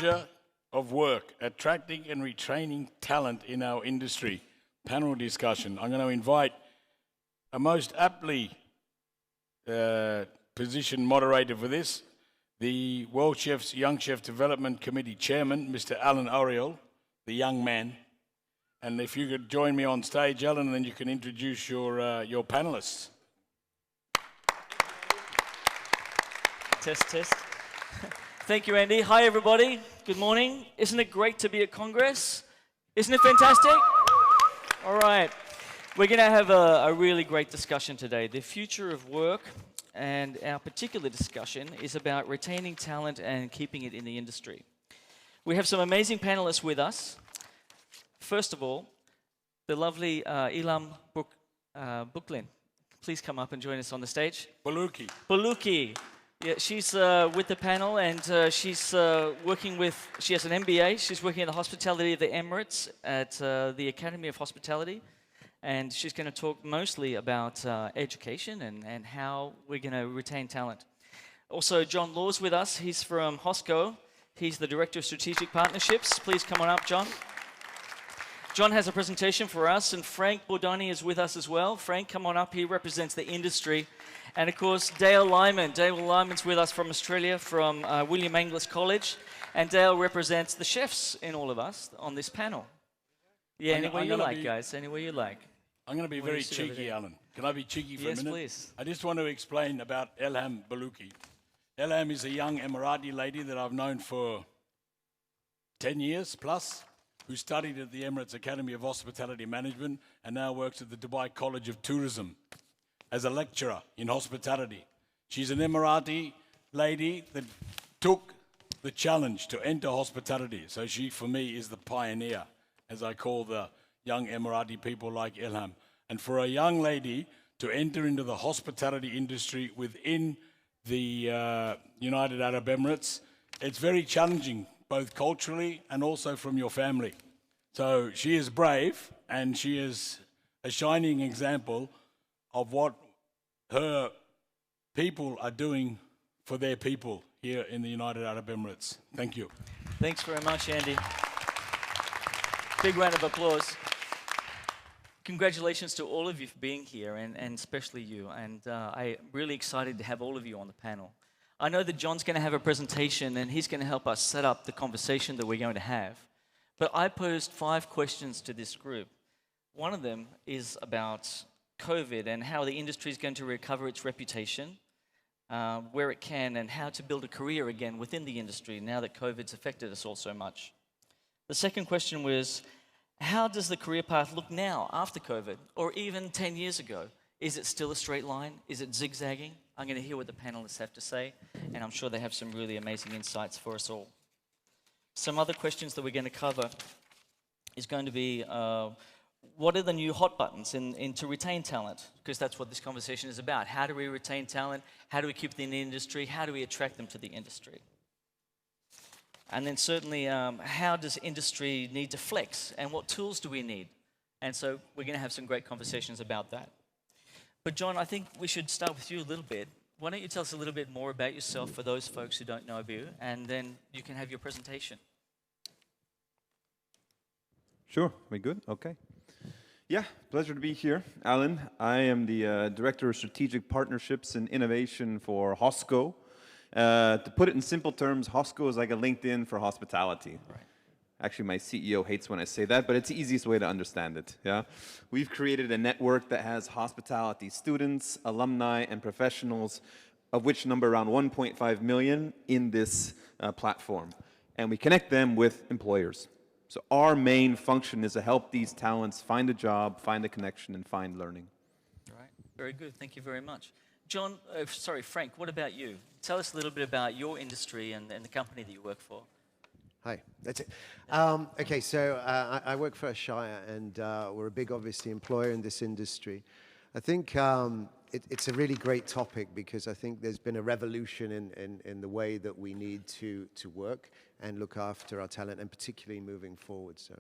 future of work, attracting and retraining talent in our industry. Panel discussion. I'm going to invite a most aptly positioned moderator for this, the Worldchefs Young Chef Development Committee Chairman, Mr. Alan Oriel, the young man. And if you could join me on stage, Alan, and then you can introduce your panelists. Test, test. Thank you, Andy. Hi, everybody. Good morning. Isn't it great to be at Congress? Isn't it fantastic? All right. We're going to have a really great discussion today. The future of work, and our particular discussion is about retaining talent and keeping it in the industry. We have some amazing panelists with us. First of all, the lovely Ilham Buklin. Please come up and join us on the stage. Buluki. Yeah, she's with the panel, and she's working with, she has an MBA. She's working in the hospitality of the Emirates at the Academy of Hospitality. And she's going to talk mostly about education and how we're going to retain talent. Also, John Law's with us. He's from HOSCO. He's the Director of Strategic Partnerships. Please come on up, John. John has a presentation for us, and Frank Bordoni is with us as well. Frank, come on up. He represents the industry. And of course, Dale Lyman. Dale Lyman's with us from Australia, from William Anglis College. And Dale represents the chefs in all of us on this panel. Yeah, anywhere you like, guys. Anywhere you like. I'm going to be very cheeky, Alan. Can I be cheeky for a minute? Yes, please. I just want to explain about Ilham Buluki. Ilham is a young Emirati lady that I've known for 10 years plus, who studied at the Emirates Academy of Hospitality Management and now works at the Dubai College of Tourism as a lecturer in hospitality. She's an Emirati lady that took the challenge to enter hospitality. So she, for me, is the pioneer, as I call the young Emirati people like Ilham. And for a young lady to enter into the hospitality industry within the United Arab Emirates, it's very challenging, both culturally and also from your family. So she is brave, and she is a shining example of what her people are doing for their people here in the United Arab Emirates. Thank you. Thanks very much, Andy. Big round of applause. Congratulations to all of you for being here, and especially you. And I'm really excited to have all of you on the panel. I know that John's going to have a presentation, and he's going to help us set up the conversation that we're going to have. But I posed 5 questions to this group. One of them is about COVID and how the industry is going to recover its reputation, where it can, and how to build a career again within the industry now that COVID's affected us all so much. The second question was, how does the career path look now after COVID, or even 10 years ago? Is it still a straight line? Is it zigzagging? I'm going to hear what the panelists have to say, and I'm sure they have some really amazing insights for us all. Some other questions that we're going to cover is going to be, what are the new hot buttons to retain talent? Because that's what this conversation is about. How do we retain talent? How do we keep them in the industry? How do we attract them to the industry? And then certainly, how does industry need to flex, and what tools do we need? And so we're going to have some great conversations about that. But John, I think we should start with you a little bit. Why don't you tell us a little bit more about yourself for those folks who don't know of you, and then you can have your presentation. Sure, we good? Okay. Yeah, pleasure to be here, Alan. I am the Director of Strategic Partnerships and Innovation for HOSCO. To put it in simple terms, HOSCO is like a LinkedIn for hospitality. Right. Actually, my CEO hates when I say that, but it's the easiest way to understand it. Yeah, we've created a network that has hospitality students, alumni, and professionals, of which number around 1.5 million in this platform. And we connect them with employers. So our main function is to help these talents find a job, find a connection, and find learning. All right, very good. Thank you very much. John, Frank, what about you? Tell us a little bit about your industry and the company that you work for. Hi, that's it. Okay, so I work for Shire, and we're a big, obviously, employer in this industry. I think it's a really great topic because I think there's been a revolution in the way that we need to work and look after our talent, and particularly moving forward. So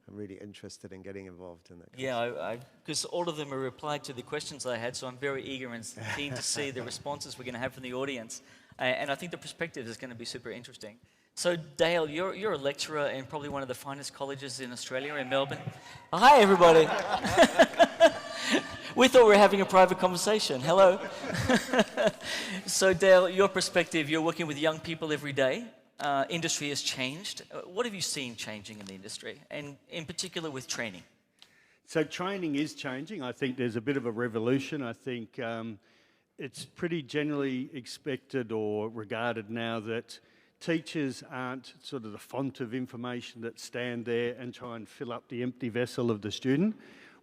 I'm really interested in getting involved in that. Yeah, because all of them are replied to the questions I had, so I'm very eager and keen to see the responses we're going to have from the audience. And I think the perspective is going to be super interesting. So Dale, you're a lecturer in probably one of the finest colleges in Australia, in Melbourne. Oh, hi, everybody. We thought we were having a private conversation. Hello. So Dale, your perspective, you're working with young people every day. Industry has changed. What have you seen changing in the industry, and in particular with training? So training is changing. I think there's a bit of a revolution. I think it's pretty generally expected or regarded now that teachers aren't sort of the font of information that stand there and try and fill up the empty vessel of the student.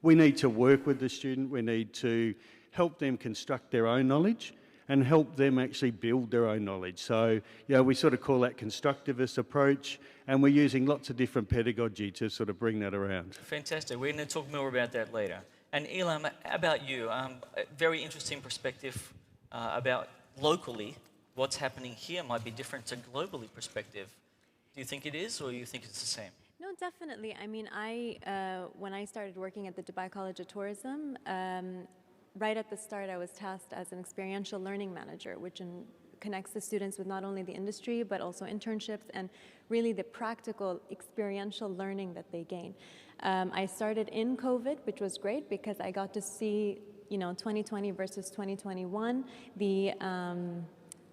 We need to work with the student. We need to help them construct their own knowledge and help them actually build their own knowledge. So, we sort of call that constructivist approach, and we're using lots of different pedagogy to sort of bring that around. Fantastic. We're going to talk more about that later. And Elam, about you, a very interesting perspective about locally. What's happening here might be different to globally perspective. Do you think it is, or you think it's the same? No, definitely. I mean, when I started working at the Dubai College of Tourism, right at the start, I was tasked as an experiential learning manager, which connects the students with not only the industry, but also internships and really the practical experiential learning that they gain. I started in COVID, which was great because I got to see, 2020 versus 2021, the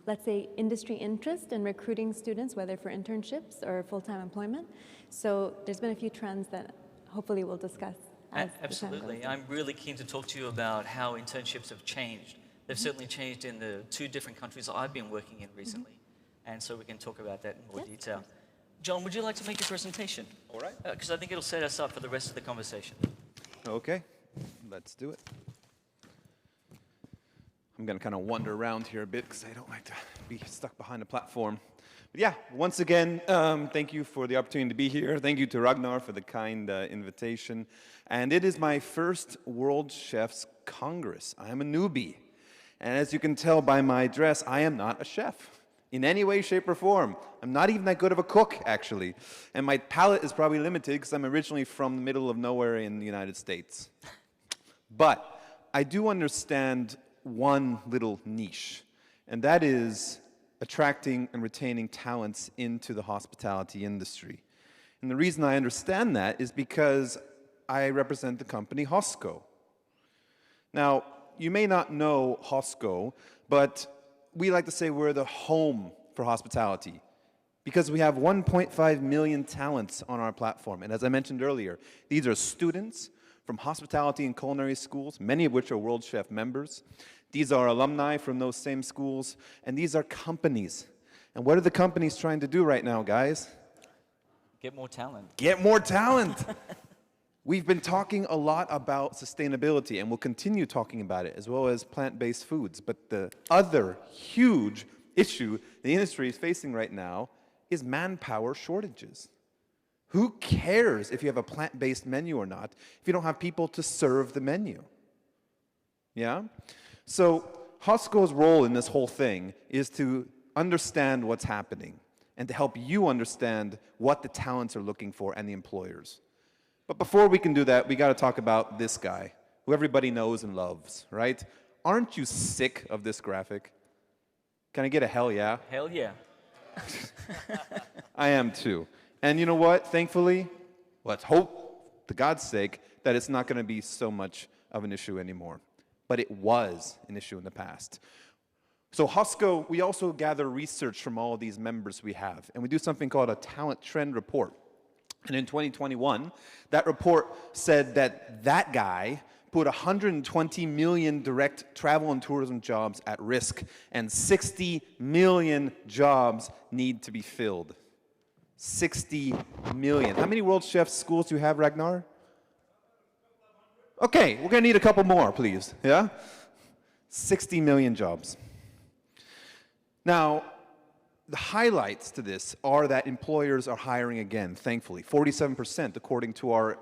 let's say, industry interest in recruiting students, whether for internships or full-time employment. So there's been a few trends that hopefully we'll discuss as Absolutely. the time goes on. I'm really keen to talk to you about how internships have changed. They've certainly changed in the 2 different countries I've been working in recently. And so we can talk about that in more detail. John, would you like to make your presentation? All right. Because I think it'll set us up for the rest of the conversation. Okay, let's do it. I'm going to kind of wander around here a bit because I don't like to be stuck behind a platform. But yeah, once again, thank you for the opportunity to be here. Thank you to Ragnar for the kind invitation. And it is my first Worldchefs Congress. I am a newbie. And as you can tell by my dress, I am not a chef in any way, shape, or form. I'm not even that good of a cook, actually. And my palate is probably limited because I'm originally from the middle of nowhere in the United States. But I do understand one little niche, and that is attracting and retaining talents into the hospitality industry. And the reason I understand that is because I represent the company Hosco. Now, you may not know Hosco, but we like to say we're the home for hospitality because we have 1.5 million talents on our platform. And as I mentioned earlier, these are students from hospitality and culinary schools, many of which are World Chef members. These are alumni from those same schools, and these are companies. And what are the companies trying to do right now, guys? Get more talent. Get more talent. We've been talking a lot about sustainability, and we'll continue talking about it, as well as plant-based foods. But the other huge issue the industry is facing right now is manpower shortages. Who cares if you have a plant-based menu or not if you don't have people to serve the menu? Yeah? So Hosco's role in this whole thing is to understand what's happening and to help you understand what the talents are looking for and the employers. But before we can do that, we got to talk about this guy, who everybody knows and loves, right? Aren't you sick of this graphic? Can I get a hell yeah? Hell yeah. I am too. And you know what? Thankfully, let's hope, to God's sake, that it's not going to be so much of an issue anymore. But it was an issue in the past. So Hosco, we also gather research from all of these members we have, and we do something called a talent trend report. And in 2021, that report said that guy put 120 million direct travel and tourism jobs at risk, and 60 million jobs need to be filled. 60 million. How many World Chefs schools do you have, Ragnar? Okay, we're going to need a couple more, please. Yeah? 60 million jobs. Now, the highlights to this are that employers are hiring again, thankfully. 47%, according to our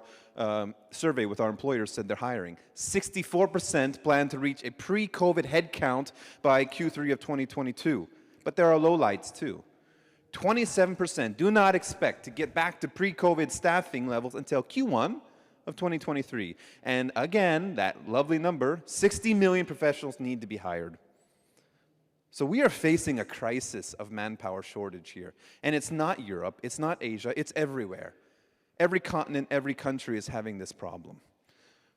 survey with our employers, said they're hiring. 64% plan to reach a pre-COVID headcount by Q3 of 2022. But there are lowlights, too. 27% do not expect to get back to pre-COVID staffing levels until Q1 of 2023. And again, that lovely number, 60 million professionals need to be hired. So we are facing a crisis of manpower shortage here. And it's not Europe, it's not Asia, it's everywhere. Every continent, every country is having this problem.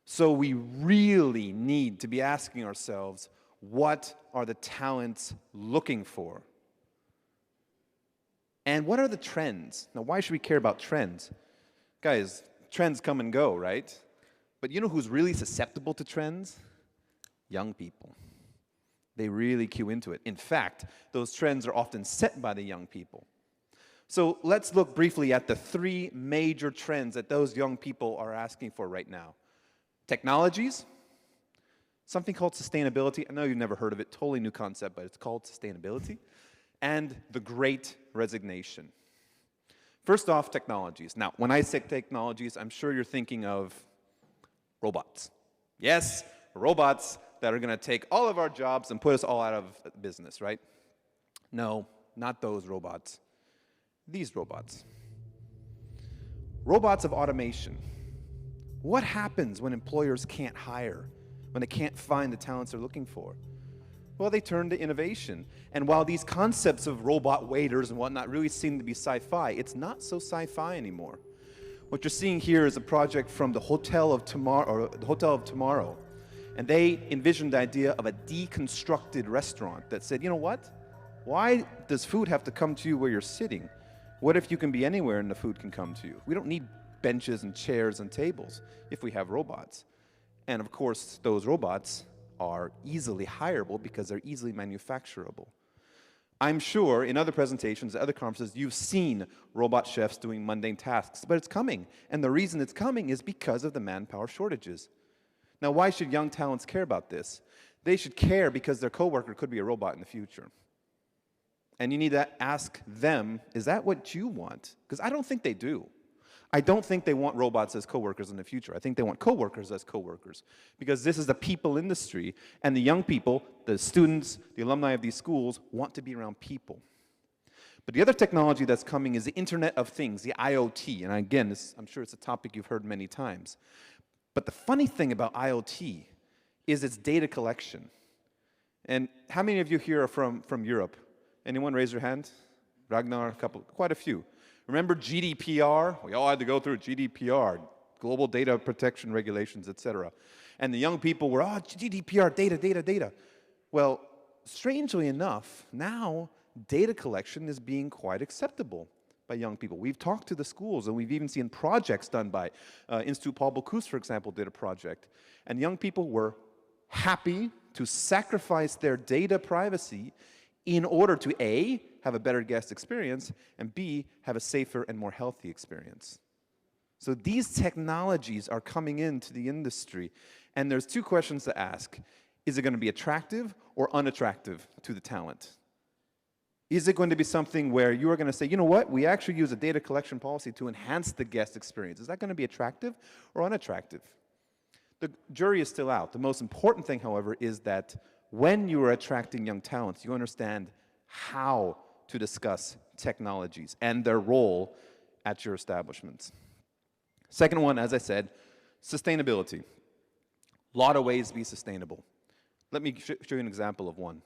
So we really need to be asking ourselves, what are the talents looking for? And what are the trends? Now, why should we care about trends? Guys, trends come and go, right? But you know who's really susceptible to trends? Young people. They really cue into it. In fact, those trends are often set by the young people. So let's look briefly at the 3 major trends that those young people are asking for right now. Technologies, something called sustainability. I know you've never heard of it, totally new concept, but it's called sustainability. And the Great Resignation. First off, technologies. Now, when I say technologies, I'm sure you're thinking of robots. Yes, robots that are going to take all of our jobs and put us all out of business, right? No, not those robots. These robots. Robots of automation. What happens when employers can't hire, when they can't find the talents they're looking for? Well, they turn to innovation. And while these concepts of robot waiters and whatnot really seem to be sci-fi, it's not so sci-fi anymore. What you're seeing here is a project from the Hotel of Tomorrow. And they envisioned the idea of a deconstructed restaurant that said, you know what? Why does food have to come to you where you're sitting? What if you can be anywhere and the food can come to you? We don't need benches and chairs and tables if we have robots. And of course, those robots are easily hireable because they're easily manufacturable. I'm sure in other presentations, other conferences, you've seen robot chefs doing mundane tasks, but it's coming. And the reason it's coming is because of the manpower shortages. Now, why should young talents care about this? They should care because their coworker could be a robot in the future. And you need to ask them, is that what you want? Because I don't think they do. I don't think they want robots as coworkers in the future. I think they want coworkers as coworkers. Because this is the people industry, and the young people, the students, the alumni of these schools, want to be around people. But the other technology that's coming is the Internet of Things, the IoT. And again, I'm sure it's a topic you've heard many times. But the funny thing about IoT is its data collection. And how many of you here are from Europe? Anyone raise your hand? Ragnar, quite a few. Remember GDPR? We all had to go through GDPR, global data protection regulations, etc. And the young people were, GDPR, data. Well, strangely enough, now data collection is being quite acceptable by young people. We've talked to the schools, and we've even seen projects done by Institut Paul Bocuse, for example, did a project. And young people were happy to sacrifice their data privacy in order to A, have a better guest experience, and B, have a safer and more healthy experience. So these technologies are coming into the industry, and there's 2 questions to ask. Is it going to be attractive or unattractive to the talent? Is it going to be something where you are going to say, you know what, we actually use a data collection policy to enhance the guest experience? Is that going to be attractive or unattractive? The jury is still out. The most important thing, however, is that when you are attracting young talents, you understand how to discuss technologies and their role at your establishments. Second one, as I said, sustainability. A lot of ways to be sustainable. Let me show you an example of one.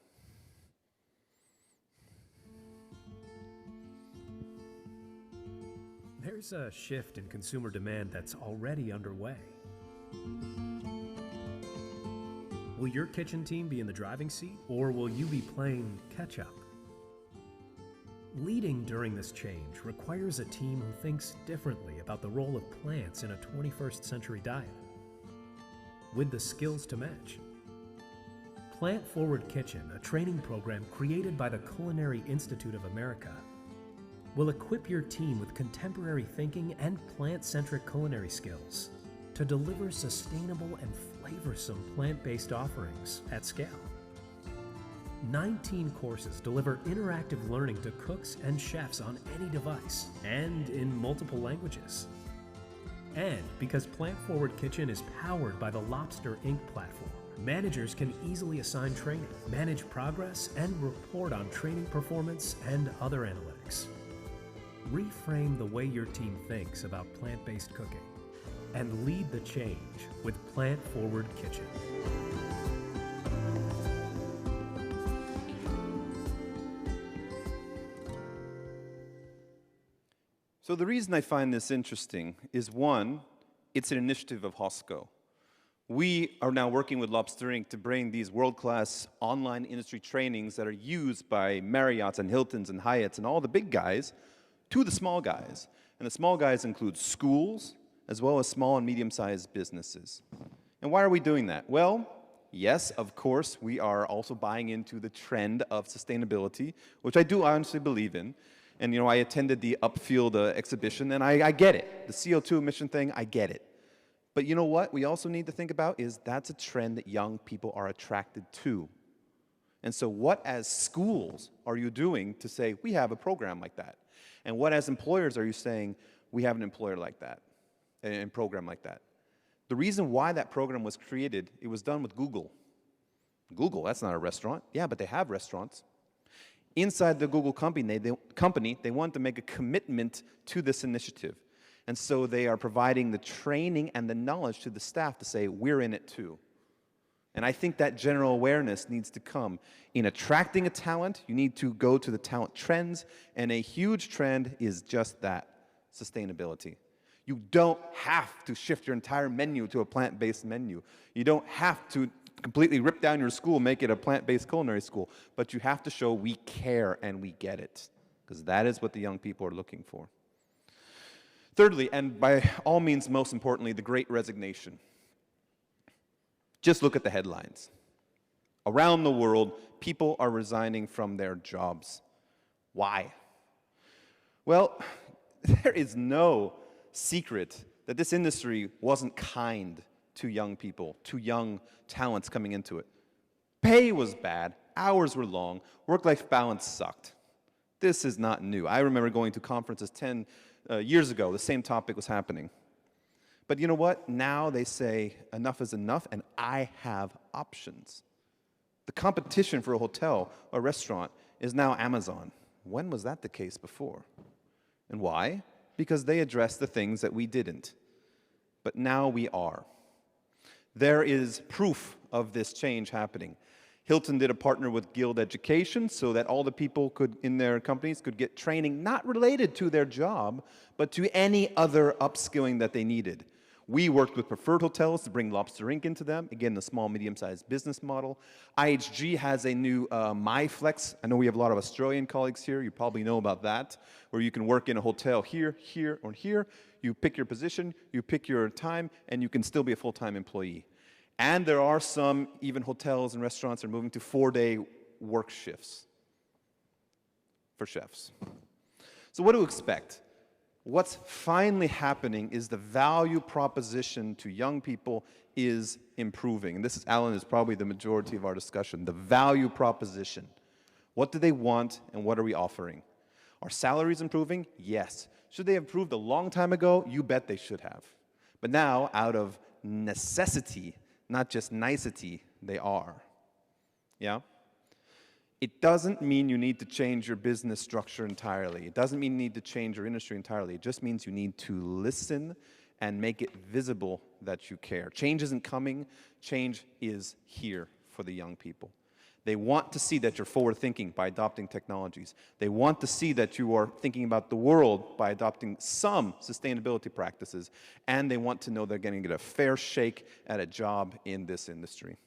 There's a shift in consumer demand that's already underway. Will your kitchen team be in the driving seat, or will you be playing catch-up? Leading during this change requires a team who thinks differently about the role of plants in a 21st century diet, with the skills to match. Plant Forward Kitchen, a training program created by the Culinary Institute of America, will equip your team with contemporary thinking and plant-centric culinary skills to deliver sustainable and flavorsome plant-based offerings at scale. 19 courses deliver interactive learning to cooks and chefs on any device and in multiple languages. And because Plant Forward Kitchen is powered by the Lobster Inc. platform, managers can easily assign training, manage progress, and report on training performance and other analytics. Reframe the way your team thinks about plant-based cooking and lead the change with Plant Forward Kitchen. So the reason I find this interesting is, one, it's an initiative of HOSCO. We are now working with Lobster Inc. to bring these world-class online industry trainings that are used by Marriott's and Hilton's and Hyatt's and all the big guys to the small guys. And the small guys include schools, as well as small and medium-sized businesses. And why are we doing that? Well, yes, of course, we are also buying into the trend of sustainability, which I do honestly believe in. And, you know, I attended the Upfield exhibition, and I get it. The CO2 emission thing, I get it. But you know what we also need to think about is that's a trend that young people are attracted to. And so what as schools are you doing to say, we have a program like that? And what as employers are you saying, we have an employer like that, and program like that? The reason why that program was created, it was done with Google. Google, that's not a restaurant. Yeah, but they have restaurants. Inside the Google company, they want to make a commitment to this initiative. And so they are providing the training and the knowledge to the staff to say, we're in it too. And I think that general awareness needs to come. In attracting a talent, you need to go to the talent trends, and a huge trend is just that, sustainability. You don't have to shift your entire menu to a plant-based menu. You don't have to completely rip down your school, make it a plant-based culinary school, but you have to show we care and we get it, because that is what the young people are looking for. Thirdly, and by all means most importantly, the Great Resignation. Just look at the headlines. Around the world, people are resigning from their jobs. Why? Well, there is no secret that this industry wasn't kind to young people, to young talents coming into it. Pay was bad, hours were long, work-life balance sucked. This is not new. I remember going to conferences 10 years ago, the same topic was happening. But you know what? Now they say enough is enough, and I have options. The competition for a hotel or restaurant is now Amazon. When was that the case before? And why? Because they addressed the things that we didn't. But now we are. There is proof of this change happening. Hilton did a partner with Guild Education so that all the people in their companies could get training not related to their job, but to any other upskilling that they needed. We worked with Preferred Hotels to bring Lobster Inc. into them, again, the small, medium-sized business model. IHG has a new MyFlex. I know we have a lot of Australian colleagues here. You probably know about that, where you can work in a hotel here, here, or here. You pick your position, you pick your time, and you can still be a full-time employee. And there are some, even hotels and restaurants are moving to 4-day work shifts for chefs. So what do we expect? What's finally happening is the value proposition to young people is improving. And this is, Alan, is probably the majority of our discussion. The value proposition. What do they want and what are we offering? Are salaries improving? Yes. Should they have improved a long time ago? You bet they should have. But now, out of necessity, not just nicety, they are. Yeah? It doesn't mean you need to change your business structure entirely. It doesn't mean you need to change your industry entirely. It just means you need to listen and make it visible that you care. Change isn't coming. Change is here for the young people. They want to see that you're forward-thinking by adopting technologies. They want to see that you are thinking about the world by adopting some sustainability practices. And they want to know they're going to get a fair shake at a job in this industry.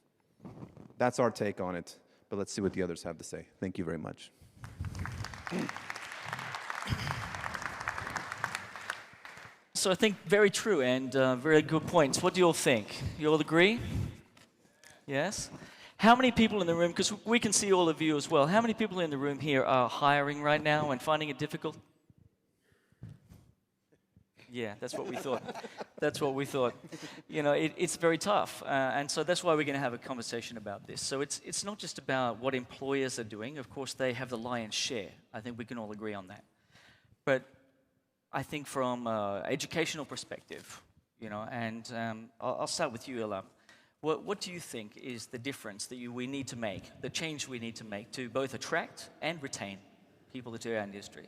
That's our take on it. But let's see what the others have to say. Thank you very much. So I think very true and very good points. What do you all think? You all agree? Yes? How many people in the room, because we can see all of you as well, how many people in the room here are hiring right now and finding it difficult? Yeah, that's what we thought. That's what we thought. You know, it's very tough. And so that's why we're going to have a conversation about this. So it's not just about what employers are doing. Of course, they have the lion's share. I think we can all agree on that. But I think from an educational perspective, you know, and I'll start with you, Ella. What do you think is the difference that we need to make, the change we need to make to both attract and retain people to our industry?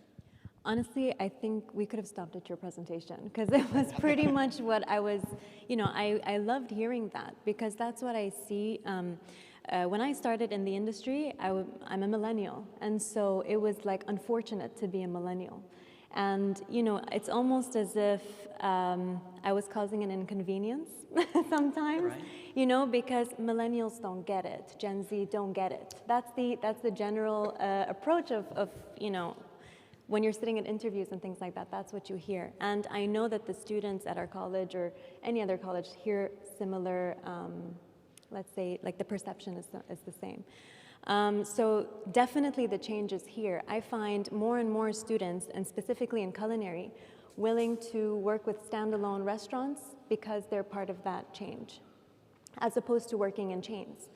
Honestly, I think we could have stopped at your presentation because it was pretty much what I was, you know, I loved hearing that because that's what I see. When I started in the industry, I'm a millennial. And so it was like unfortunate to be a millennial. And, you know, it's almost as if I was causing an inconvenience sometimes, Right. you know, because millennials don't get it, Gen Z don't get it. That's the general approach of, you know, when you're sitting in interviews and things like that, that's what you hear. And I know that the students at our college or any other college hear similar, let's say, like the perception is the same. So definitely the change is here. I find more and more students, and specifically in culinary, willing to work with standalone restaurants because they're part of that change, as opposed to working in chains.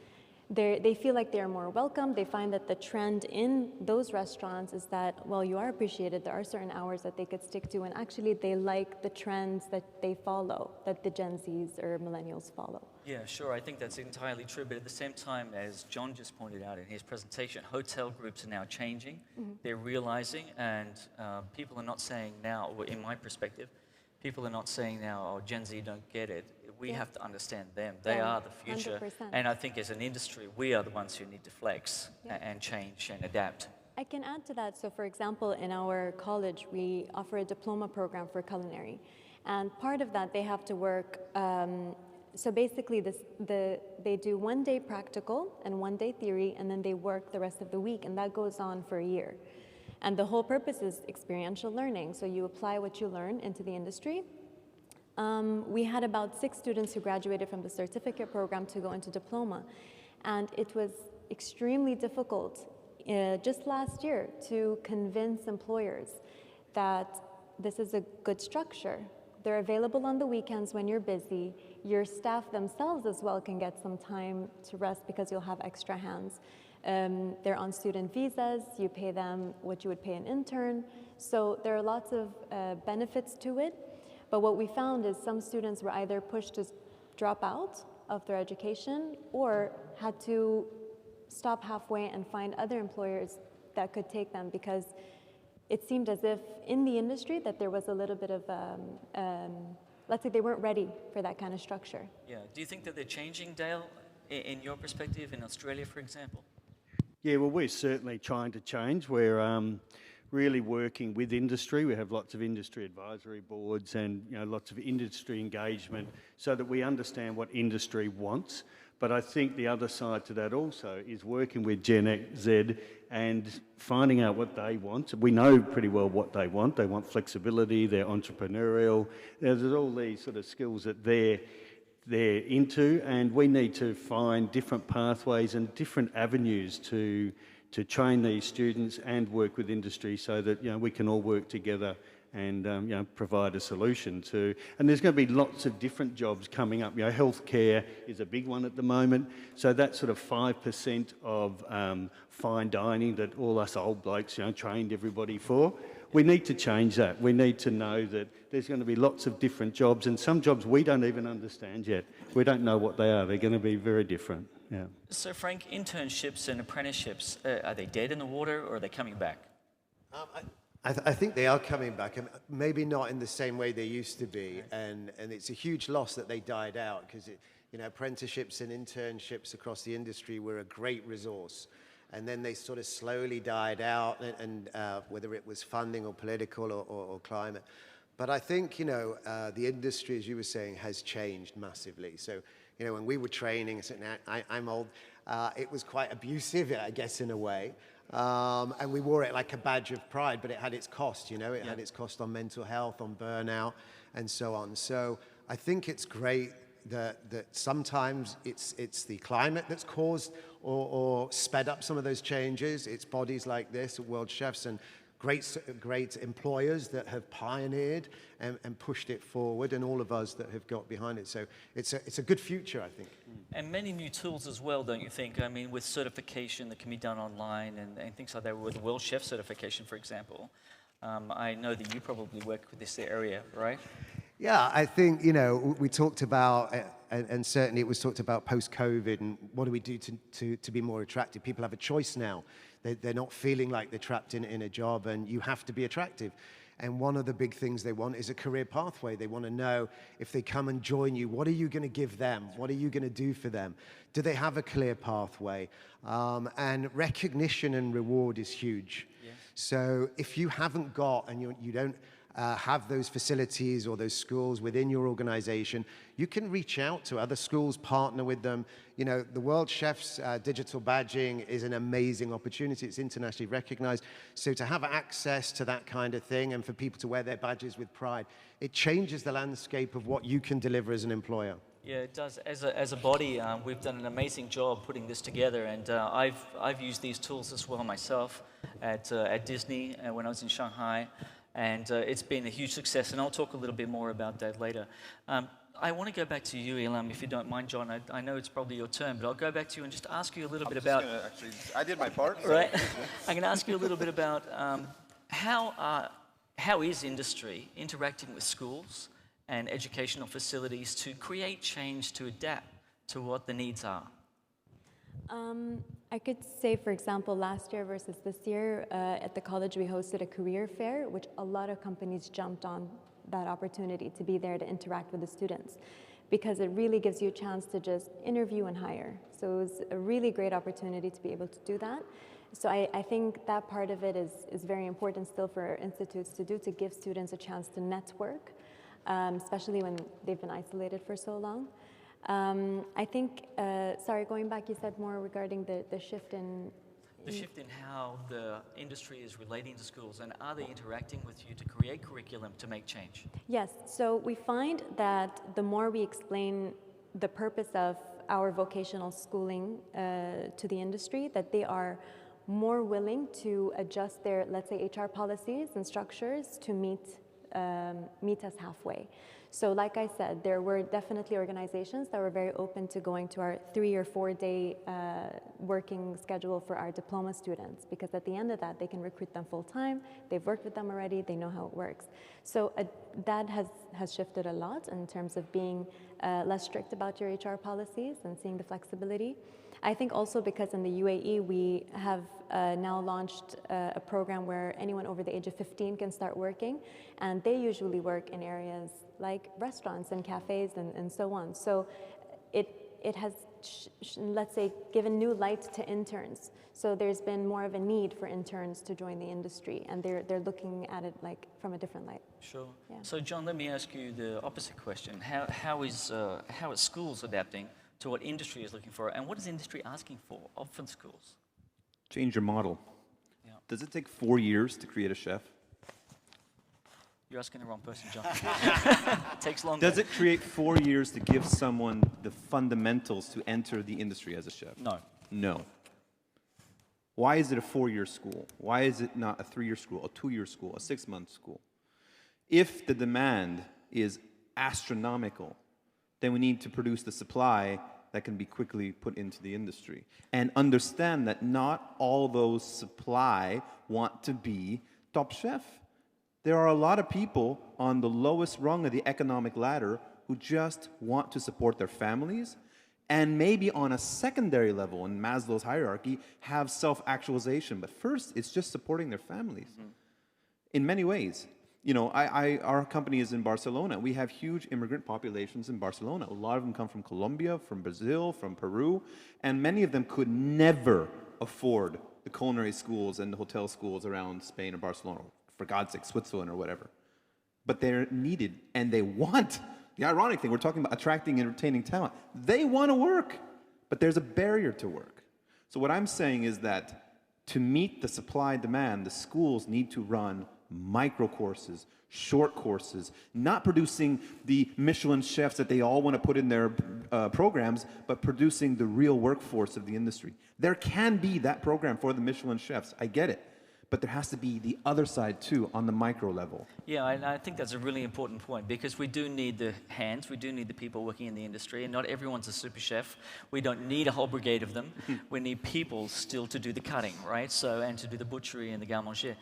They feel like they're more welcome. They find that the trend in those restaurants is that, well, you are appreciated. There are certain hours that they could stick to, and actually they like the trends that they follow, that the Gen Zs or millennials follow. Yeah, sure. I think that's entirely true. But at the same time, as John just pointed out in his presentation, hotel groups are now changing. They're realizing, and people are not saying now, or in my perspective, people are not saying now, oh, Gen Z don't get it. We have to understand them. They are the future. 100%. And I think as an industry, we are the ones who need to flex and change and adapt. I can add to that. So for example, in our college, we offer a diploma program for culinary. And part of that, they have to work, so basically they do 1 day practical and 1 day theory, and then they work the rest of the week, and that goes on for a year. And the whole purpose is experiential learning. So you apply what you learn into the industry. We had about 6 students who graduated from the certificate program to go into diploma. And it was extremely difficult just last year to convince employers that this is a good structure. They're available on the weekends when you're busy. Your staff themselves as well can get some time to rest because you'll have extra hands. They're on student visas. You pay them what you would pay an intern. So there are lots of benefits to it. But what we found is some students were either pushed to drop out of their education or had to stop halfway and find other employers that could take them, because it seemed as if in the industry that there was a little bit of, let's say they weren't ready for that kind of structure. Yeah. Do you think that they're changing, Dale, in your perspective, in Australia, for example? Yeah, well, we're certainly trying to change. We're really working with industry. We have lots of industry advisory boards and lots of industry engagement so that we understand what industry wants. But I think the other side to that also is working with Gen Z and finding out what they want. We know pretty well what they want. They want flexibility, they're entrepreneurial. There's all these sort of skills that they're into, and we need to find different pathways and different avenues to train these students and work with industry so that we can all work together and provide a solution to. And there's going to be lots of different jobs coming up. Healthcare is a big one at the moment. So that's sort of 5% of fine dining that all us old blokes trained everybody for. We need to change that. We need to know that there's going to be lots of different jobs, and some jobs we don't even understand yet. We don't know what they are. They're going to be very different. Yeah. So, Frank, internships and apprenticeships, are they dead in the water or are they coming back? I think they are coming back, and maybe not in the same way they used to be. And it's a huge loss that they died out, because apprenticeships and internships across the industry were a great resource. And then they sort of slowly died out, and whether it was funding or political or climate. But I think, the industry, as you were saying, has changed massively. So, when we were training, I'm old, it was quite abusive, I guess, in a way. And we wore it like a badge of pride, but it had its cost, It had its cost on mental health, on burnout, and so on. So I think it's great that sometimes it's the climate that's caused or sped up some of those changes. It's bodies like this at Worldchefs and great employers that have pioneered and pushed it forward, and all of us that have got behind it. So it's a good future, I think. And many new tools as well, don't you think? I mean, with certification that can be done online and things like that, with World Chef certification, for example. I know that you probably work with this area, right? Yeah, I think, we talked about, and certainly it was talked about post-COVID, and what do we do to be more attractive? People have a choice now. They're not feeling like they're trapped in a job, and you have to be attractive. And one of the big things they want is a career pathway. They want to know, if they come and join you, what are you going to give them? What are you going to do for them? Do they have a clear pathway? And recognition and reward is huge. So if you haven't got, and you don't have those facilities or those schools within your organization, you can reach out to other schools, partner with them. You know, the World Chefs digital badging is an amazing opportunity. It's internationally recognized. So to have access to that kind of thing and for people to wear their badges with pride, it changes the landscape of what you can deliver as an employer. Yeah, it does. As a body, we've done an amazing job putting this together, and I've used these tools as well myself at Disney when I was in Shanghai, and it's been a huge success. And I'll talk a little bit more about that later. I want to go back to you, Elam, if you don't mind, John. I know it's probably your turn, but I'll go back to you and just ask you a little bit about. Actually, I did my part. So. Right. I'm going to ask you a little bit about how is industry interacting with schools and educational facilities to create change, to adapt to what the needs are? I could say, for example, last year versus this year, at the college we hosted a career fair, which a lot of companies jumped on that opportunity to be there to interact with the students, because it really gives you a chance to just interview and hire. So it was a really great opportunity to be able to do that. So I think that part of it is very important still for institutes to do, to give students a chance to network, especially when they've been isolated for so long. I think, sorry, going back, you said more regarding the shift in... The shift in how the industry is relating to schools, and are they interacting with you to create curriculum to make change? Yes, so we find that the more we explain the purpose of our vocational schooling to the industry, that they are more willing to adjust their, let's say, HR policies and structures to meet us halfway. So like I said, there were definitely organizations that were very open to going to our 3 or 4 day working schedule for our diploma students, because at the end of that, they can recruit them full time, they've worked with them already, they know how it works. So that has shifted a lot in terms of being less strict about your HR policies and seeing the flexibility. I think also because in the UAE, we have now launched a program where anyone over the age of 15 can start working, and they usually work in areas like restaurants and cafes and so on. So it has, let's say, given new light to interns. So there's been more of a need for interns to join the industry, and they're looking at it like from a different light. Sure. Yeah. So John, let me ask you the opposite question. How is schools adapting to what industry is looking for, and what is industry asking for from schools? Change your model. Yeah. Does it take 4 years to create a chef? You're asking the wrong person, John. It takes longer. Does it create 4 years to give someone the fundamentals to enter the industry as a chef? No. No. Why is it a 4-year school? Why is it not a 3-year school, a 2-year school, a 6-month school? If the demand is astronomical, then we need to produce the supply that can be quickly put into the industry. And understand that not all those supply want to be top chef. There are a lot of people on the lowest rung of the economic ladder who just want to support their families, and maybe on a secondary level in Maslow's hierarchy have self-actualization. But first, it's just supporting their families in many ways. You know, our company is in Barcelona. We have huge immigrant populations in Barcelona. A lot of them come from Colombia, from Brazil, from Peru, and many of them could never afford the culinary schools and the hotel schools around Spain or Barcelona, or for God's sake, Switzerland or whatever. But they're needed, and they want. The ironic thing, we're talking about attracting and retaining talent. They want to work, but there's a barrier to work. So what I'm saying is that to meet the supply demand, the schools need to run micro courses, short courses, not producing the Michelin chefs that they all want to put in their programs, but producing the real workforce of the industry. There can be that program for the Michelin chefs, I get it, but there has to be the other side too, on the micro level. Yeah, I think that's a really important point, because we do need the hands, we do need the people working in the industry, and not everyone's a super chef. We don't need a whole brigade of them. We need people still to do the cutting, right? So, and to do the butchery and the garde-manger.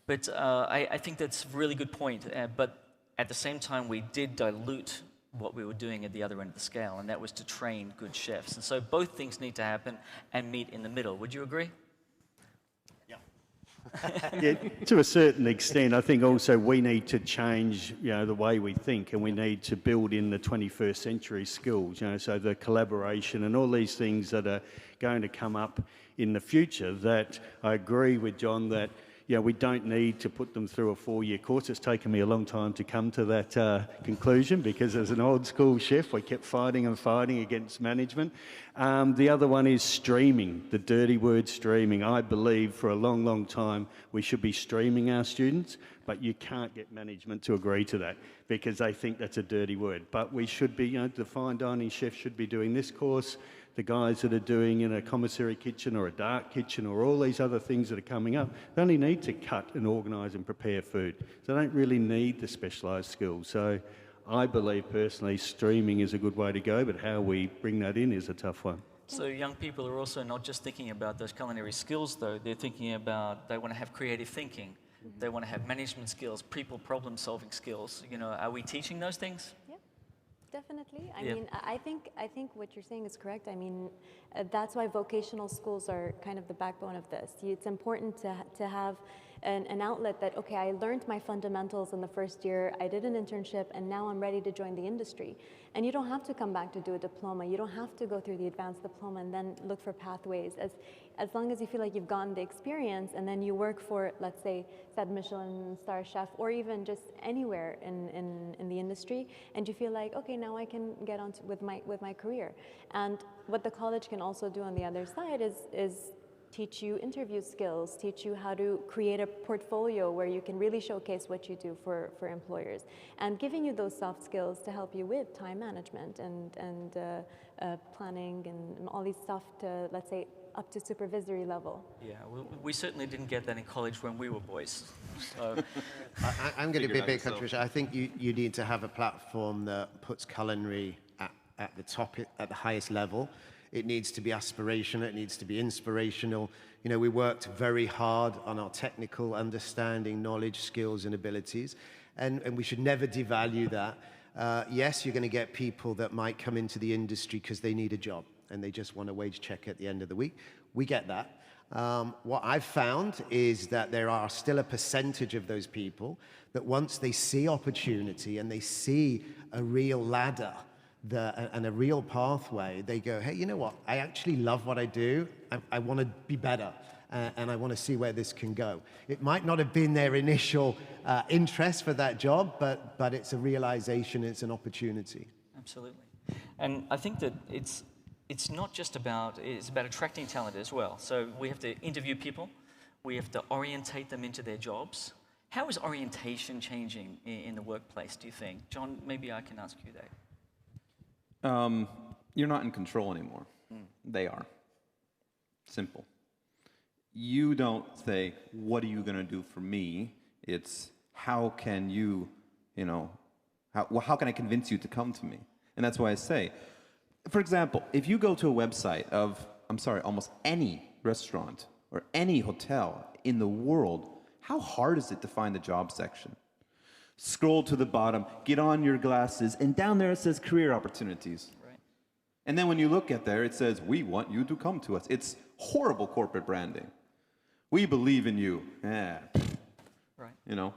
But I think that's a really good point. But at the same time, we did dilute what we were doing at the other end of the scale, and that was to train good chefs. And so both things need to happen and meet in the middle. Would you agree? Yeah, to a certain extent. I think also we need to change, the way we think, and we need to build in the 21st century skills, so the collaboration and all these things that are going to come up in the future. That I agree with John that, you know, we don't need to put them through a 4-year course. It's taken me a long time to come to that conclusion, because as an old school chef, we kept fighting and fighting against management. The other one is streaming, the dirty word streaming. I believe for a long, long time we should be streaming our students, but you can't get management to agree to that because they think that's a dirty word. But we should be, you know, the fine dining chef should be doing this course. The guys that are doing in a commissary kitchen or a dark kitchen or all these other things that are coming up, they only need to cut and organise and prepare food. So they don't really need the specialised skills. So I believe personally streaming is a good way to go, but how we bring that in is a tough one. So young people are also not just thinking about those culinary skills, though. They're thinking about, they want to have creative thinking. They want to have management skills, people problem-solving skills. You know, are we teaching those things? Definitely. I mean, I think what you're saying is correct. I mean, that's why vocational schools are kind of the backbone of this. It's important to have an outlet that, okay, I learned my fundamentals in the first year, I did an internship, and now I'm ready to join the industry. And you don't have to come back to do a diploma. You don't have to go through the advanced diploma and then look for pathways. As long as you feel like you've gotten the experience and then you work for, let's say, said Michelin star chef, or even just anywhere in the industry, and you feel like, okay, now I can get on with my career. And what the college can also do on the other side is teach you interview skills, teach you how to create a portfolio where you can really showcase what you do for employers, and giving you those soft skills to help you with time management and planning and all these stuff to, let's say, up to supervisory level. Yeah, we certainly didn't get that in college when we were boys. So. I'm going to be a bit controversial. I think you need to have a platform that puts culinary at the top, at the highest level. It needs to be aspirational, it needs to be inspirational. You know, we worked very hard on our technical understanding, knowledge, skills, and abilities, and we should never devalue that. Yes, you're going to get people that might come into the industry because they need a job and they just want a wage check at the end of the week. We get that. What I've found is that there are still a percentage of those people that once they see opportunity and they see a real ladder, and a real pathway, they go, hey, you know what? I actually love what I do. I want to be better, and I want to see where this can go. It might not have been their initial interest for that job, but it's a realization, it's an opportunity. Absolutely. And I think that it's not just about, it's about attracting talent as well. So we have to interview people. We have to orientate them into their jobs. How is orientation changing in the workplace, do you think? John, maybe I can ask you that. You're not in control anymore. They are. Simple. You don't say, what are you going to do for me? It's, how can you, how can I convince you to come to me? And that's why I say, for example, if you go to a website of, almost any restaurant or any hotel in the world, how hard is it to find the job section? Scroll to the bottom, get on your glasses, and down there it says career opportunities. Right. And then when you look at there, it says, we want you to come to us. It's horrible corporate branding. We believe in you. Yeah. Right.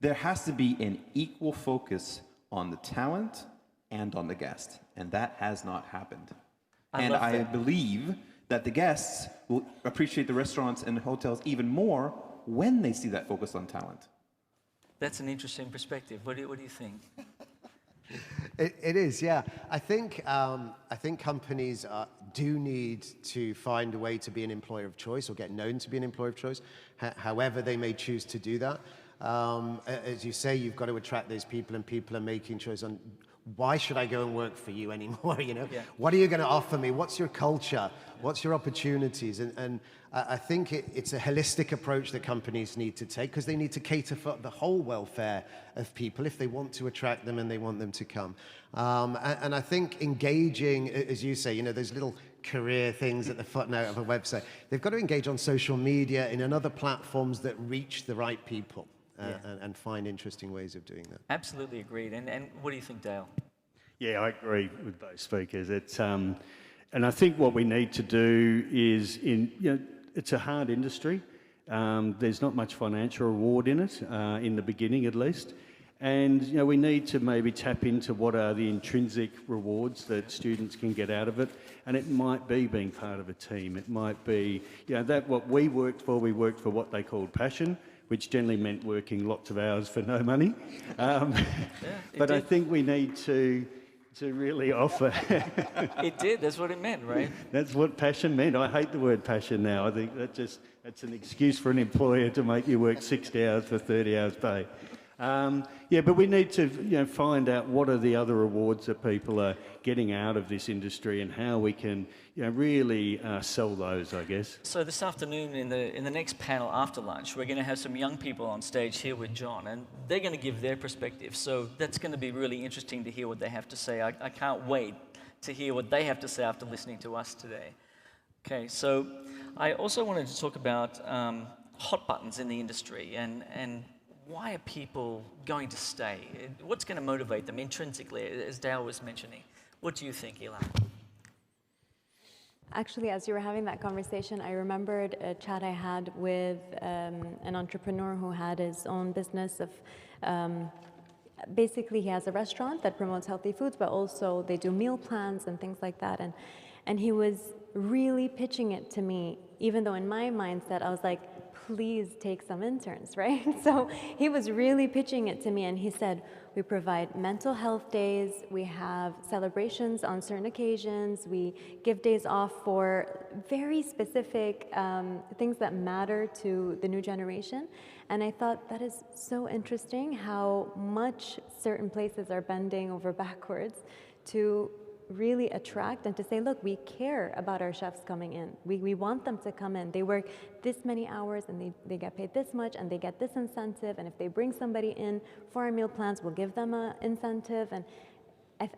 There has to be an equal focus on the talent and on the guest. And that has not happened. I believe that the guests will appreciate the restaurants and the hotels even more when they see that focus on talent. That's an interesting perspective. What do you think? It is, yeah. I think companies do need to find a way to be an employer of choice or get known to be an employer of choice, however they may choose to do that. As you say, you've got to attract those people, and people are making choices on, why should I go and work for you anymore? Yeah. What are you going to offer me? What's your culture? What's your opportunities? And I think it's a holistic approach that companies need to take, because they need to cater for the whole welfare of people if they want to attract them and they want them to come. And I think engaging, as you say, those little career things at the footnote of a website, they've got to engage on social media and in other platforms that reach the right people. And find interesting ways of doing that. Absolutely agreed. And what do you think, Dale? Yeah, I agree with both speakers. It's and I think what we need to do is, it's a hard industry. There's not much financial reward in it, in the beginning at least. And you know, we need to maybe tap into what are the intrinsic rewards that students can get out of it. And it might be being part of a team. It might be, you know, that what we worked for what they called passion, which generally meant working lots of hours for no money. But I think we need to really offer. It did, that's what it meant, right? That's what passion meant. I hate the word passion now. I think that's an excuse for an employer to make you work 60 hours for 30 hours pay. Yeah, but we need to, you know, find out what are the other rewards that people are getting out of this industry and how we can, you know, really sell those, I guess. So this afternoon in the next panel after lunch, we're going to have some young people on stage here with John, and they're going to give their perspective. So that's going to be really interesting to hear what they have to say. I can't wait to hear what they have to say after listening to us today. Okay, so I also wanted to talk about hot buttons in the industry and why are people going to stay? What's going to motivate them intrinsically, as Dale was mentioning? What do you think, Eli? Actually, as you were having that conversation, I remembered a chat I had with an entrepreneur who had his own business of, basically he has a restaurant that promotes healthy foods, but also they do meal plans and things like that. And he was really pitching it to me, even though in my mindset I was like, please take some interns, right? So he was really pitching it to me, and he said, we provide mental health days, we have celebrations on certain occasions, we give days off for very specific things that matter to the new generation. And I thought that is so interesting how much certain places are bending over backwards to really attract and to say, look, we care about our chefs coming in. We want them to come in. They work this many hours and they get paid this much and they get this incentive. And if they bring somebody in for our meal plans, we'll give them an incentive. And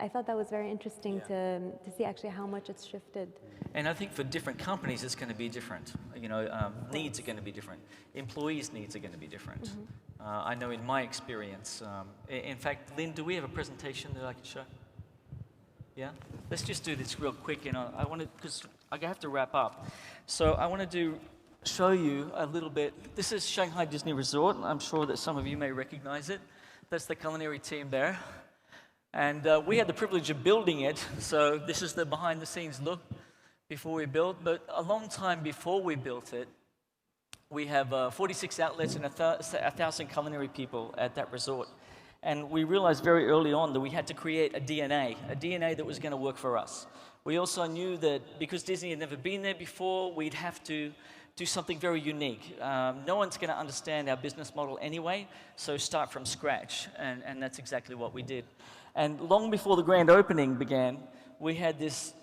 I thought that was very interesting to see actually how much it's shifted. And I think for different companies, it's going to be different. You know, needs are going to be different. Employees' needs are going to be different. Mm-hmm. I know in my experience, in fact, Lynn, do we have a presentation that I can show? Yeah, let's just do this real quick, and I want to, because I have to wrap up. So I want to show you a little bit. This is Shanghai Disney Resort. I'm sure that some of you may recognize it. That's the culinary team there, and we had the privilege of building it. So this is the behind-the-scenes look before we built. But a long time before we built it, we have 46 outlets and 1,000 culinary people at that resort. And we realized very early on that we had to create a DNA that was going to work for us. We also knew that because Disney had never been there before, we'd have to do something very unique. No one's going to understand our business model anyway, so start from scratch, and that's exactly what we did. And long before the grand opening began, we had this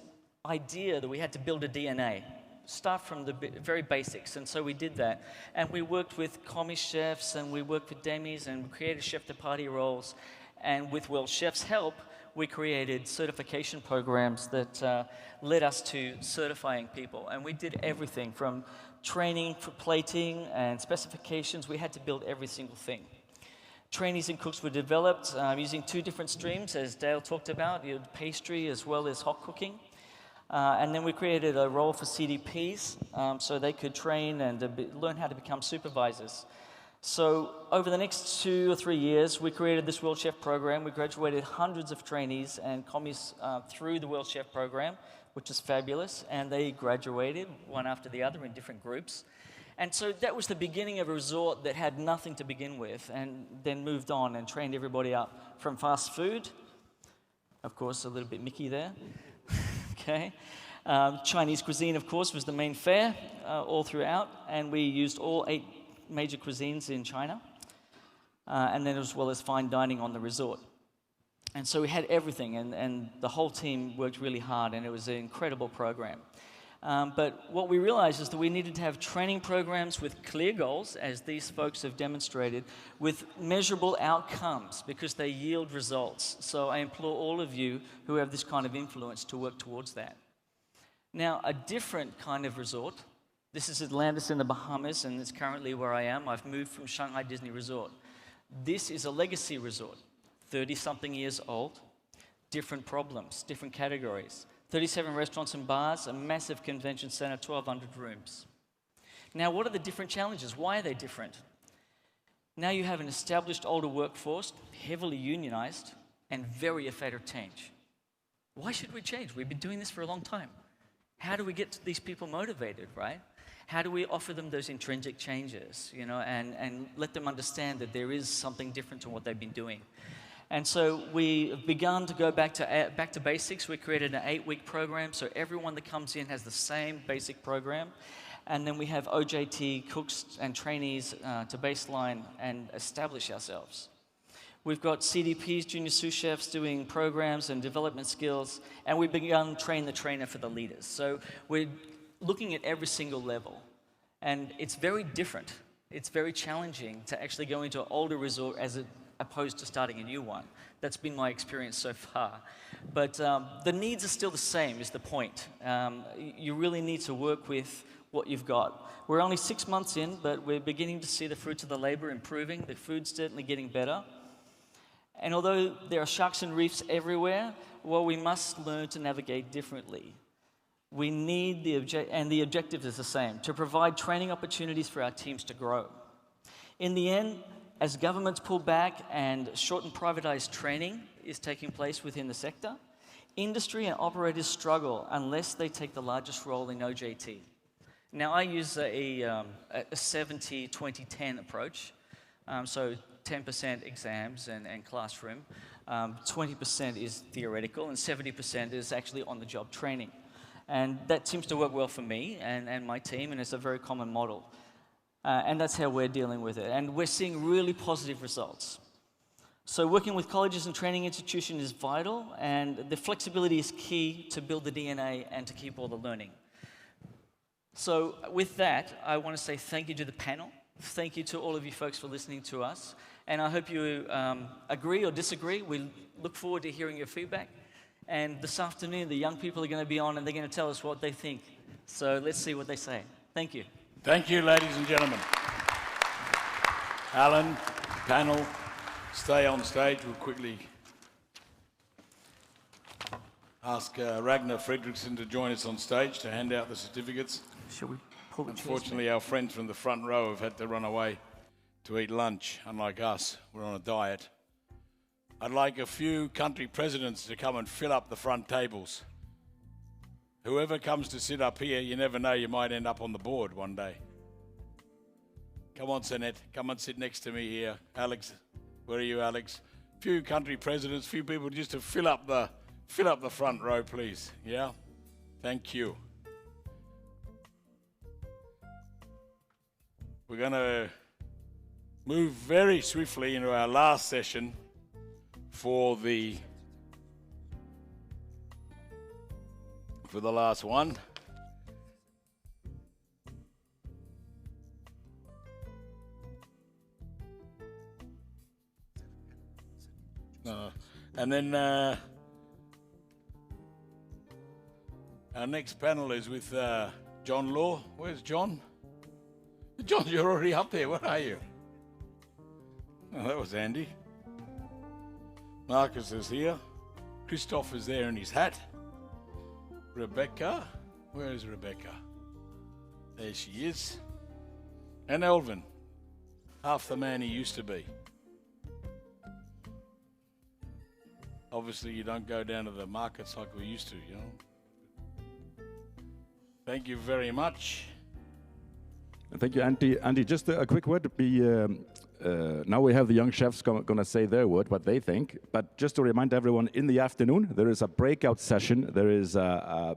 idea that we had to build a DNA. Start from the very basics, and so we did that. And we worked with commis chefs, and we worked with demis, and we created chef de partie roles. And with Worldchefs' help, we created certification programs that led us to certifying people. And we did everything from training for plating and specifications. We had to build every single thing. Trainees and cooks were developed using 2 different streams, as Dale talked about, pastry as well as hot cooking. And then we created a role for CDPs so they could train and learn how to become supervisors. So over the next 2 or 3 years, we created this World Chef program. We graduated hundreds of trainees and commis through the World Chef program, which is fabulous. And they graduated one after the other in different groups. And so that was the beginning of a resort that had nothing to begin with, and then moved on and trained everybody up from fast food. Of course, a little bit Mickey there. Okay. Chinese cuisine, of course, was the main fare all throughout, and we used all 8 major cuisines in China, and then as well as fine dining on the resort. And so we had everything, and the whole team worked really hard, and it was an incredible program. But what we realized is that we needed to have training programs with clear goals, as these folks have demonstrated, with measurable outcomes, because they yield results. So I implore all of you who have this kind of influence to work towards that. Now, a different kind of resort, this is Atlantis in the Bahamas, and it's currently where I am. I've moved from Shanghai Disney Resort. This is a legacy resort, 30-something years old, different problems, different categories. 37 restaurants and bars, a massive convention center, 1,200 rooms. Now, what are the different challenges? Why are they different? Now you have an established older workforce, heavily unionized, and very afraid of change. Why should we change? We've been doing this for a long time. How do we get these people motivated, right? How do we offer them those intrinsic changes, you know, and let them understand that there is something different to what they've been doing? And so we've begun to go back to basics. We created an 8-week program, so everyone that comes in has the same basic program. And then we have OJT cooks and trainees to baseline and establish ourselves. We've got CDPs, junior sous chefs, doing programs and development skills, and we've begun train the trainer for the leaders. So we're looking at every single level, and it's very different. It's very challenging to actually go into an older resort as opposed to starting a new one. That's been my experience so far. But the needs are still the same, is the point. You really need to work with what you've got. We're only 6 months in, but we're beginning to see the fruits of the labor improving. The food's certainly getting better. And although there are sharks and reefs everywhere, well, we must learn to navigate differently. We need the objective is the same, to provide training opportunities for our teams to grow. In the end, as governments pull back and short and privatized training is taking place within the sector, industry and operators struggle unless they take the largest role in OJT. Now, I use a 70-20-10 approach, so 10% exams and classroom, 20% is theoretical, and 70% is actually on-the-job training. And that seems to work well for me and my team, and it's a very common model. And that's how we're dealing with it. And we're seeing really positive results. So working with colleges and training institutions is vital, and the flexibility is key to build the DNA and to keep all the learning. So with that, I want to say thank you to the panel. Thank you to all of you folks for listening to us. And I hope you agree or disagree. We look forward to hearing your feedback. And this afternoon, the young people are going to be on and they're going to tell us what they think. So let's see what they say. Thank you. Thank you, ladies and gentlemen. Alan, panel, stay on stage. We'll quickly ask Ragnar Fredriksson to join us on stage to hand out the certificates. Shall we pull the chairs back? Unfortunately, our friends from the front row have had to run away to eat lunch. Unlike us, we're on a diet. I'd like a few country presidents to come and fill up the front tables. Whoever comes to sit up here, you never know, you might end up on the board one day. Come on, Senet, come and sit next to me here. Alex, where are you, Alex? Few country presidents, few people just to fill up the front row, please. Yeah? Thank you. We're going to move very swiftly into our last session for the last one. And then our next panel is with John Law. Where's John? John, you're already up there. Where are you? Oh, that was Andy. Marcus is here. Christoph is there in his hat. Rebecca. Where is Rebecca? There she is. And Elvin. Half the man he used to be. Obviously, you don't go down to the markets like we used to, you know. Thank you very much. Thank you, Andy. Andy, just a quick word. Now we have the young chefs going to say their word, what they think. But just to remind everyone, in the afternoon, there is a breakout session. There is a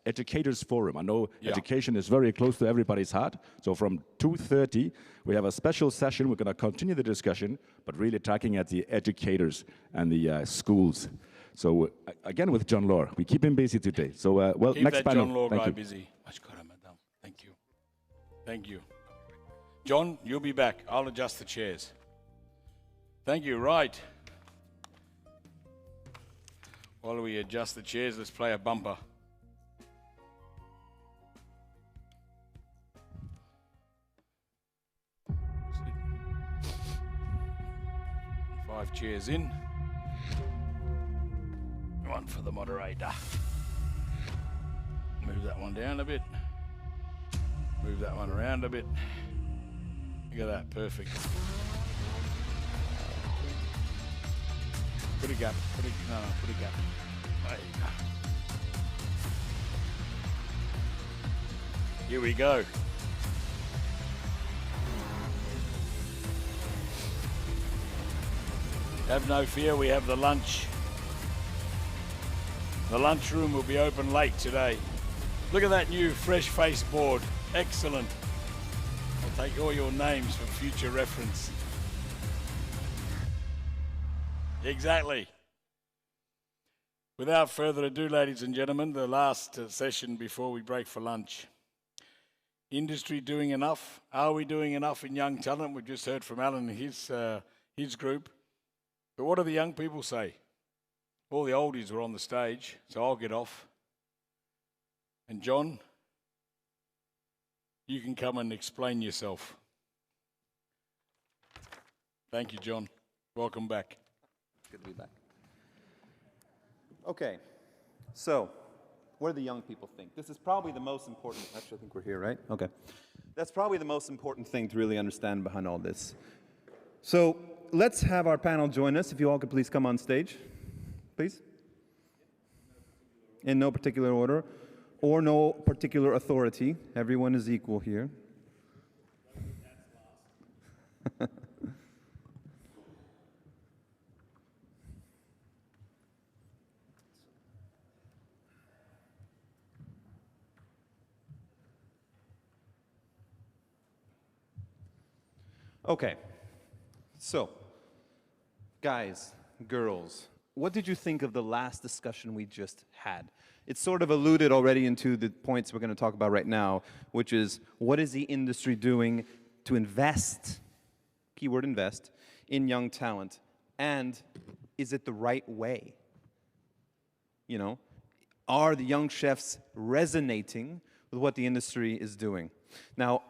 educators forum. I know education is very close to everybody's heart. So from 2:30, we have a special session. We're going to continue the discussion, but really talking at the educators and the schools. So again, with John Law, we keep him busy today. So well, keep next that panel. John Law Thank guy you. busy. Thank you. Thank you. John, you'll be back. I'll adjust the chairs. Thank you. Right. While we adjust the chairs, let's play a bumper. Five chairs in. One for the moderator. Move that one down a bit. Move that one around a bit. Look at that, perfect. Put a gap. Put a gap. There you go. Here we go. Have no fear, we have the lunch. The lunchroom will be open late today. Look at that new fresh face board. Excellent. I'll take all your names for future reference. Exactly. Without further ado, ladies and gentlemen, the last session before we break for lunch. Industry doing enough? Are we doing enough in young talent? We've just heard from Alan and his group. But what do the young people say? All the oldies are on the stage, so I'll get off. And John, you can come and explain yourself. Thank you, John. Welcome back. Good to be back. Okay, so what do the young people think? This is probably the most important, actually I think we're here, right? Okay. That's probably the most important thing to really understand behind all this. So let's have our panel join us. If you all could please come on stage, please. In no particular order, or no particular authority. Everyone is equal here. Okay, so, guys, girls, what did you think of the last discussion we just had? It sort of alluded already into the points we're going to talk about right now, which is what is the industry doing to invest, keyword invest, in young talent, and is it the right way? You know, are the young chefs resonating with what the industry is doing? Now,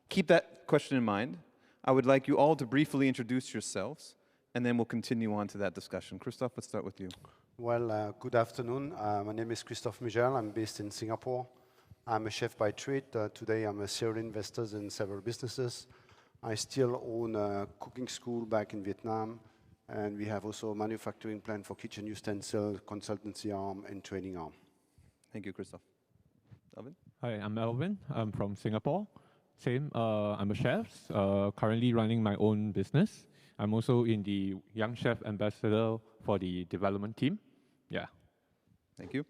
keep that question in mind. I would like you all to briefly introduce yourselves, and then we'll continue on to that discussion. Christophe, let's start with you. Well, good afternoon. My name is Christophe Mugel. I'm based in Singapore. I'm a chef by trade. Today I'm a serial investor in several businesses. I still own a cooking school back in Vietnam, and we have also a manufacturing plant for kitchen utensil, consultancy arm, and training arm. Thank you, Christophe. Alvin? Hi, I'm Alvin. I'm from Singapore. Same, I'm a chef, currently running my own business. I'm also in the Young Chef Ambassador for the development team. Yeah. Thank you.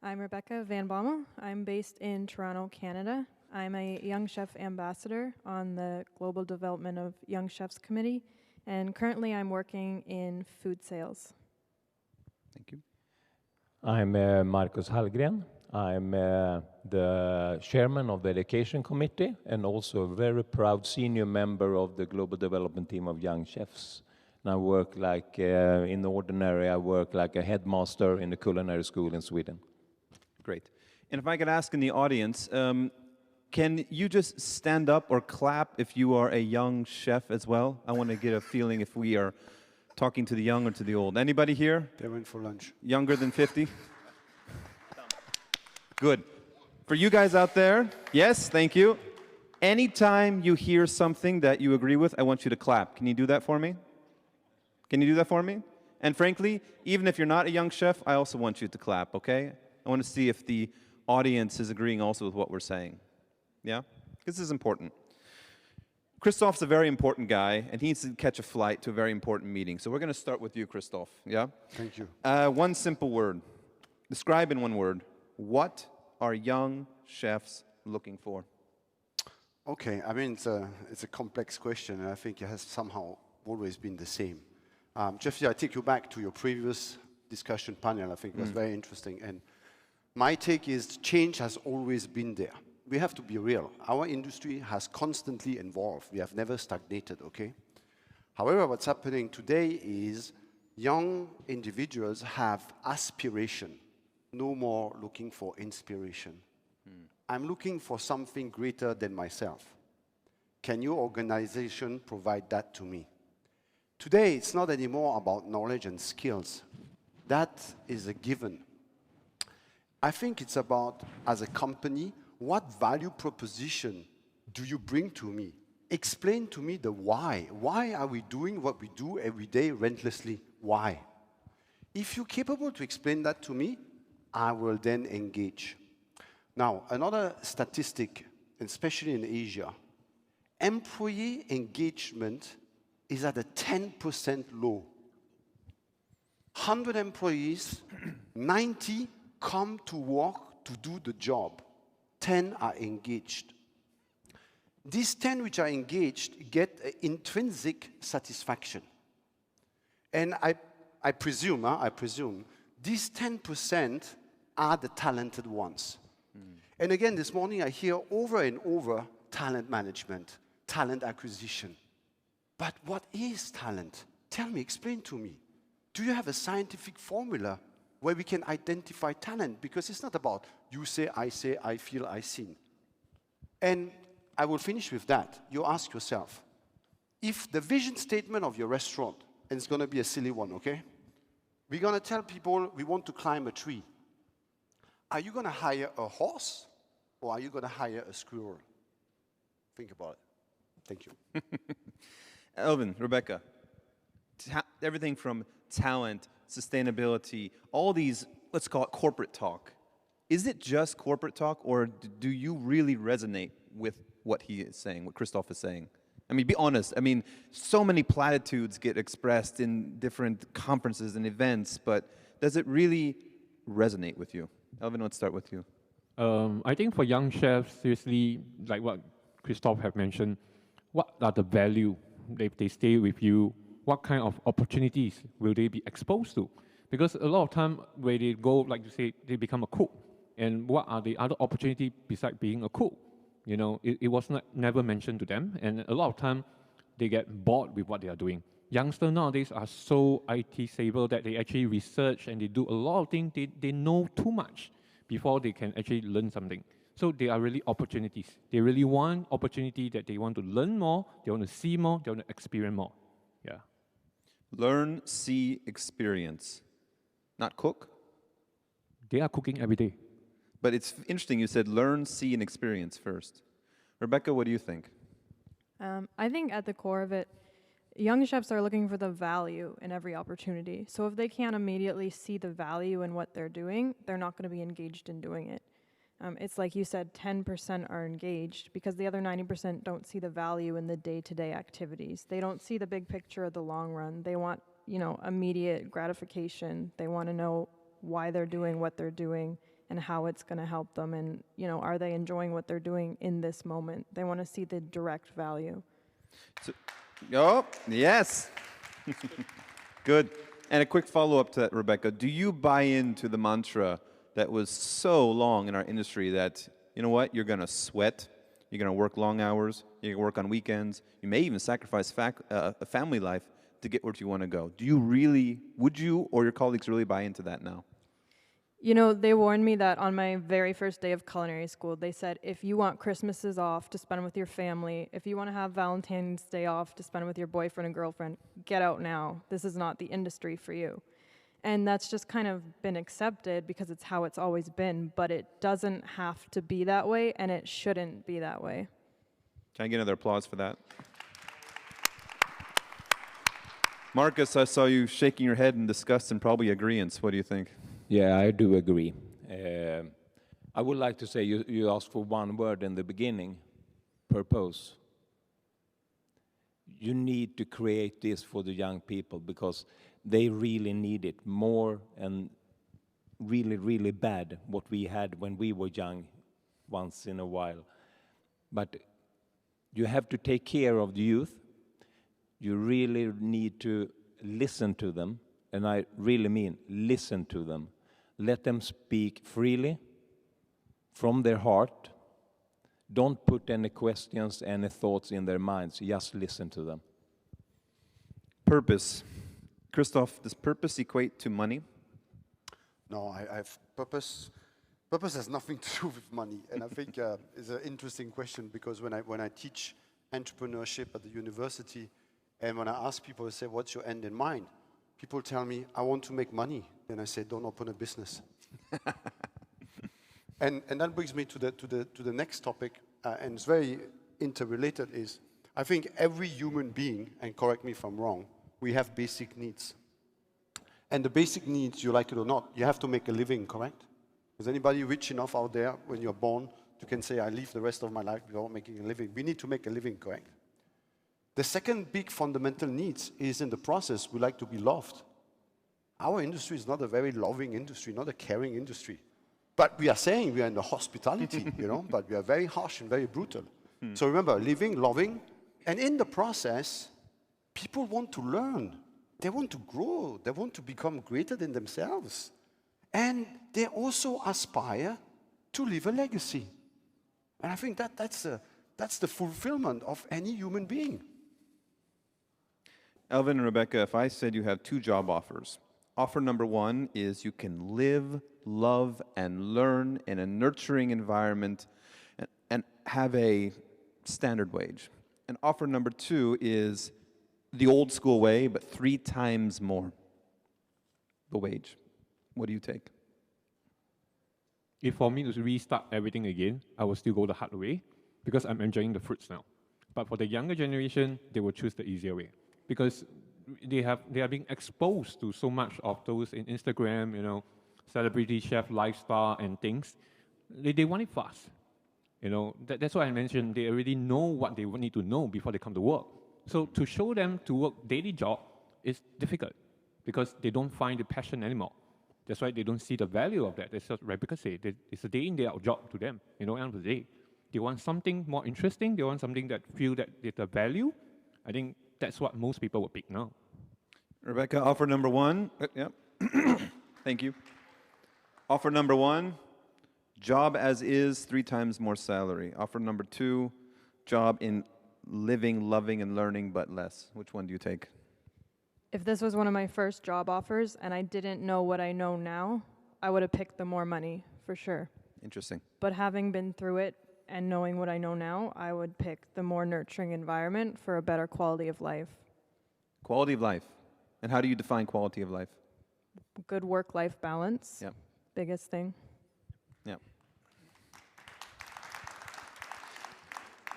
I'm Rebecca Van Bommel. I'm based in Toronto, Canada. I'm a Young Chef Ambassador on the Global Development of Young Chefs Committee, and currently I'm working in food sales. Thank you. I'm Marcus Hallgren. I'm the chairman of the education committee and also a very proud senior member of the global development team of young chefs. And I work like, in the ordinary, I work like a headmaster in the culinary school in Sweden. Great. And if I could ask in the audience, can you just stand up or clap if you are a young chef as well? I want to get a feeling if we are talking to the young or to the old. Anybody here? They went for lunch. Younger than 50? Good. For you guys out there, yes, thank you. Anytime you hear something that you agree with, I want you to clap. Can you do that for me? Can you do that for me? And frankly, even if you're not a young chef, I also want you to clap, okay? I want to see if the audience is agreeing also with what we're saying. Yeah? This is important. Christophe's a very important guy, and he needs to catch a flight to a very important meeting. So we're going to start with you, Christophe. Yeah? Thank you. One simple word. Describe in one word. What are young chefs looking for? Okay, I mean, it's a complex question, and I think it has somehow always been the same. Jeffrey, I take you back to your previous discussion panel. I think it was very interesting. And my take is change has always been there. We have to be real. Our industry has constantly evolved. We have never stagnated, okay? However, what's happening today is young individuals have aspiration, no more looking for inspiration. I'm looking for something greater than myself. Can your organization provide that to me? Today, it's not anymore about knowledge and skills. That is a given. I think it's about, as a company, what value proposition do you bring to me explain to me the why. Why are we doing what we do every day relentlessly? Why? If you're capable to explain that to me, I will then engage. Now, another statistic, especially in Asia, employee engagement is at a 10% low. 100 employees, 90 come to work to do the job. 10 are engaged. These 10 which are engaged get intrinsic satisfaction. And I presume, these 10% are the talented ones. And again, this morning I hear over and over talent management, talent acquisition. But what is talent? Tell me, explain to me. Do you have a scientific formula where we can identify talent? Because it's not about you say, I feel, I seen. And I will finish with that. You ask yourself, if the vision statement of your restaurant, and it's going to be a silly one, okay? We're going to tell people we want to climb a tree. Are you going to hire a horse or are you going to hire a squirrel? Think about it. Thank you. Elvin, Rebecca, everything from talent, sustainability, all these, let's call it corporate talk. Is it just corporate talk, or do you really resonate with what he is saying, what Christoph is saying? I mean, be honest. I mean, so many platitudes get expressed in different conferences and events, but does it really resonate with you? Elvin, let's start with you. I think for young chefs, seriously, like what Christoph have mentioned, what are the value if they stay with you? What kind of opportunities will they be exposed to? Because a lot of time where they go, like you say, they become a cook. And what are the other opportunities besides being a cook? You know, it was never mentioned to them. And a lot of time they get bored with what they are doing. Youngsters nowadays are so IT savvy that they actually research and they do a lot of things. They know too much before they can actually learn something. So they are really opportunities. They really want opportunity that they want to learn more, they want to see more, they want to experience more. Yeah. Learn, see, experience. Not cook? They are cooking every day. But it's interesting you said learn, see, and experience first. Rebecca, what do you think? I think at the core of it, young chefs are looking for the value in every opportunity. So if they can't immediately see the value in what they're doing, they're not going to be engaged in doing it. It's like you said, 10% are engaged because the other 90% don't see the value in the day-to-day activities. They don't see the big picture of the long run. They want, immediate gratification. They want to know why they're doing what they're doing and how it's going to help them. And, are they enjoying what they're doing in this moment? They want to see the direct value. Oh, yes. Good. And a quick follow-up to that, Rebecca. Do you buy into the mantra that was so long in our industry that, you know what, you're going to sweat, you're going to work long hours, you're going to work on weekends, you may even sacrifice a family life to get where you want to go? Would you or your colleagues really buy into that now? They warned me that on my very first day of culinary school, they said, if you want Christmases off to spend with your family, if you want to have Valentine's Day off to spend with your boyfriend and girlfriend, get out now. This is not the industry for you. And that's just kind of been accepted because it's how it's always been, but it doesn't have to be that way, and it shouldn't be that way. Can I get another applause for that? Marcus, I saw you shaking your head in disgust and probably agreeance. What do you think? Yeah, I do agree. I would like to say you asked for one word in the beginning, purpose. You need to create this for the young people because they really need it more and really, really bad what we had when we were young once in a while. But you have to take care of the youth. You really need to listen to them, and I really mean listen to them. Let them speak freely from their heart. Don't put any questions, any thoughts in their minds. Just listen to them. Purpose. Christoph, does purpose equate to money? No, I have purpose. Purpose has nothing to do with money, and I think it's an interesting question because when I teach entrepreneurship at the university, and when I ask people, I say, "What's your end in mind?" People tell me, "I want to make money." Then I say, "Don't open a business." and that brings me to the next topic, and it's very interrelated. Is I think every human being, and correct me if I'm wrong, we have basic needs. And the basic needs, you like it or not, you have to make a living, correct? Is anybody rich enough out there when you're born you can say, I live the rest of my life without making a living? We need to make a living, correct? The second big fundamental needs is in the process, we like to be loved. Our industry is not a very loving industry, not a caring industry. But we are saying we are in the hospitality, you know, but we are very harsh and very brutal. So remember, living, loving, and in the process, people want to learn. They want to grow. They want to become greater than themselves. And they also aspire to leave a legacy. And I think that's the fulfillment of any human being. Elvin and Rebecca, if I said you have 2 job offers, offer number 1 is you can live, love, and learn in a nurturing environment and have a standard wage. And offer number 2 is the old school way, but 3 times more the wage. What do you take? If for me to restart everything again, I will still go the hard way because I'm enjoying the fruits now. But for the younger generation, they will choose the easier way because they are being exposed to so much of those in Instagram, you know, celebrity chef lifestyle and things. They want it fast. You know, that's why I mentioned they already know what they need to know before they come to work. So to show them to work daily job is difficult because they don't find the passion anymore. That's why they don't see the value of that. That's what Rebecca said. It's a day in, day out job to them. You know, end of the day. They want something more interesting. They want something that feel that it's a value. I think that's what most people would pick now. Rebecca, offer number 1. Yep. Thank you. Offer number 1, job as is, 3 times more salary. Offer number 2, job in living, loving, and learning, but less. Which one do you take? If this was one of my first job offers and I didn't know what I know now, I would have picked the more money, for sure. Interesting. But having been through it and knowing what I know now, I would pick the more nurturing environment for a better quality of life. Quality of life. And how do you define quality of life? Good work-life balance. Yep. Biggest thing. Yep.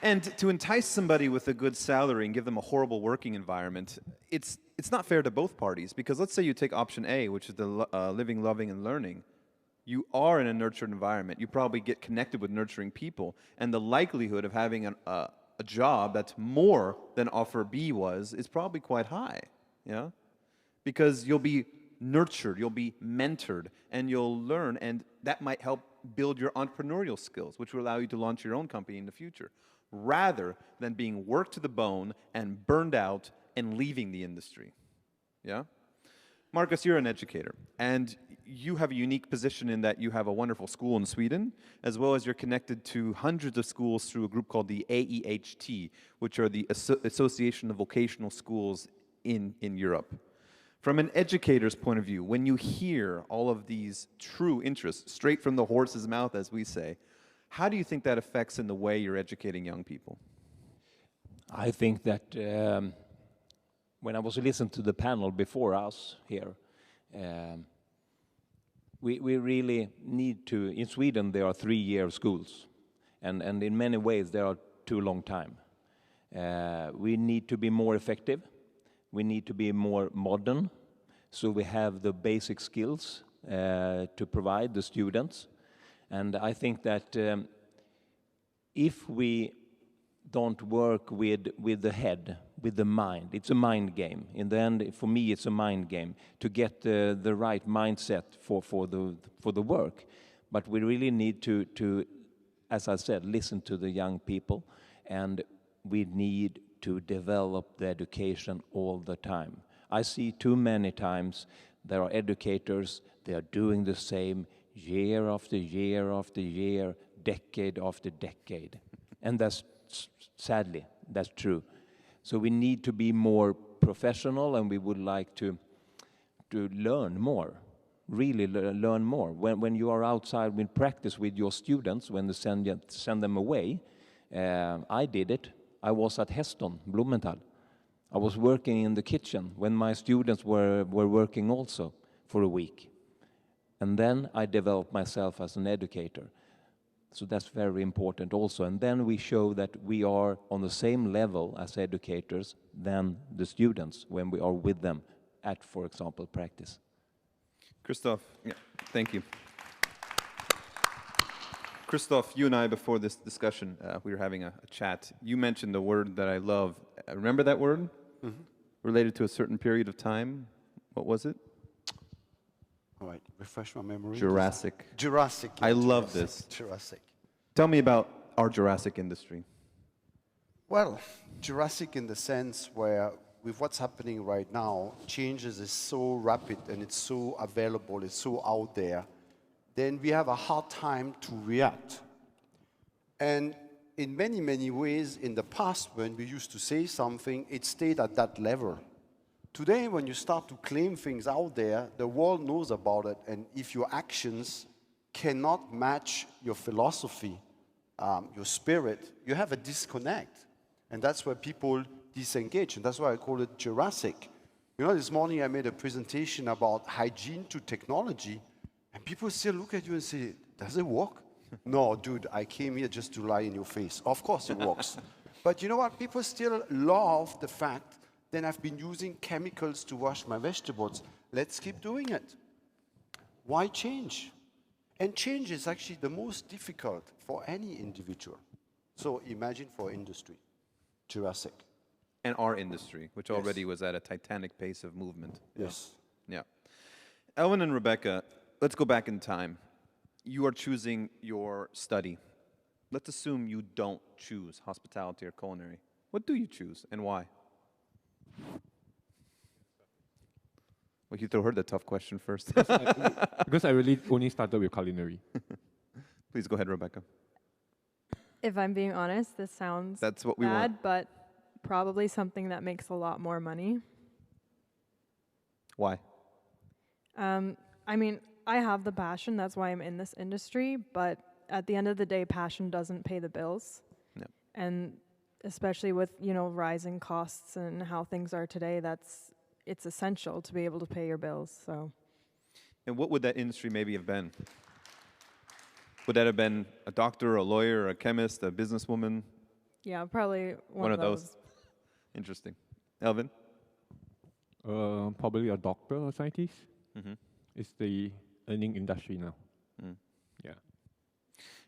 And to entice somebody with a good salary and give them a horrible working environment, it's not fair to both parties, because let's say you take option A, which is the living, loving, and learning. You are in a nurtured environment. You probably get connected with nurturing people, and the likelihood of having a job that's more than offer B was is probably quite high, yeah? Because you'll be nurtured, you'll be mentored, and you'll learn, and that might help build your entrepreneurial skills, which will allow you to launch your own company in the future, rather than being worked to the bone and burned out and leaving the industry. Yeah? Marcus, you're an educator, and you have a unique position in that you have a wonderful school in Sweden, as well as you're connected to hundreds of schools through a group called the AEHT, which are the Association of Vocational Schools in Europe. From an educator's point of view, when you hear all of these true interests, straight from the horse's mouth, as we say, how do you think that affects in the way you're educating young people? I think that when I was listening to the panel before us here, we really need to, in Sweden there are 3-year schools, and in many ways they are too long time. We need to be more effective, we need to be more modern, so we have the basic skills to provide the students. And I think that if we don't work with the head, with the mind, it's a mind game. In the end, for me, it's a mind game to get the right mindset for the work. But we really need to, as I said, listen to the young people, and we need to develop the education all the time. I see too many times there are educators, they are doing the same year after year after year, decade after decade. And that's, sadly, that's true. So we need to be more professional, and we would like to learn more, really learn more. When you are outside with practice with your students, when they send them away, I did it. I was at Heston, Blumenthal. I was working in the kitchen when my students were working also for a week. And then I developed myself as an educator. So that's very important also. And then we show that we are on the same level as educators than the students when we are with them at, for example, practice. Christoph, yeah, thank you. Christoph, you and I, before this discussion, we were having a chat. You mentioned a word that I love. Remember that word? Mm-hmm. Related to a certain period of time? What was it? All right, refresh my memory. Jurassic. Jurassic. Yeah, I love this. Jurassic. Tell me about our Jurassic industry. Well, Jurassic in the sense where, with what's happening right now, changes is so rapid and it's so available, it's so out there, then we have a hard time to react. And in many, many ways, in the past, when we used to say something, it stayed at that level. Today, when you start to claim things out there, the world knows about it, and if your actions cannot match your philosophy, your spirit, you have a disconnect. And that's where people disengage, and that's why I call it Jurassic. You know, this morning I made a presentation about hygiene to technology, and people still look at you and say, does it work? No, dude, I came here just to lie in your face. Of course it works. But you know what? People still love the fact that I've been using chemicals to wash my vegetables. Let's keep doing it. Why change? And change is actually the most difficult for any individual. So imagine for industry, Jurassic. And our industry, which already was at a titanic pace of movement. Yes. Yeah. Elvin and Rebecca, let's go back in time. You are choosing your study. Let's assume you don't choose hospitality or culinary. What do you choose and why? Well, you throw her the tough question first. Because I really only started with culinary. Please go ahead, Rebecca. If I'm being honest, this sounds That's what we bad, want. but probably something that makes a lot more money. Why? I mean, I have the passion, that's why I'm in this industry, but at the end of the day, passion doesn't pay the bills. No. And especially with, you know, rising costs and how things are today, it's essential to be able to pay your bills, so. And what would that industry maybe have been? Would that have been a doctor, a lawyer, a chemist, a businesswoman? Yeah, probably One of those. Interesting. Elvin? Probably a doctor or scientist. Mm-hmm. It's the earning industry now. Mm. Yeah.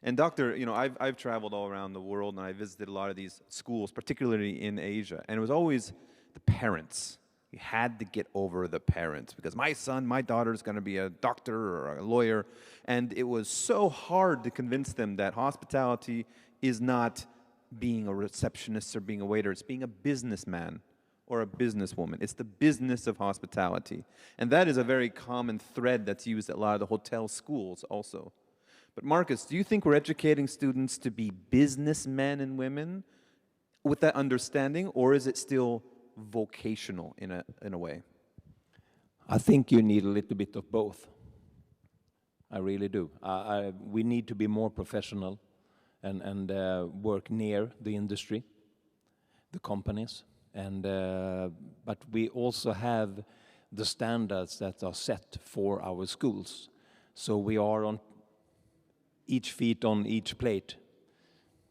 And doctor, you know, I've traveled all around the world and I visited a lot of these schools, particularly in Asia, and it was always the parents. You had to get over the parents because my daughter is going to be a doctor or a lawyer, and it was so hard to convince them that hospitality is not being a receptionist or being a waiter, it's being a businessman or a businesswoman. It's the business of hospitality. And that is a very common thread that's used at a lot of the hotel schools also. But Marcus, do you think we're educating students to be businessmen and women with that understanding, or is it still vocational in a way? I think you need a little bit of both. I really do. We need to be more professional and work near the industry, the companies. But we also have the standards that are set for our schools. So we are on each feet on each plate.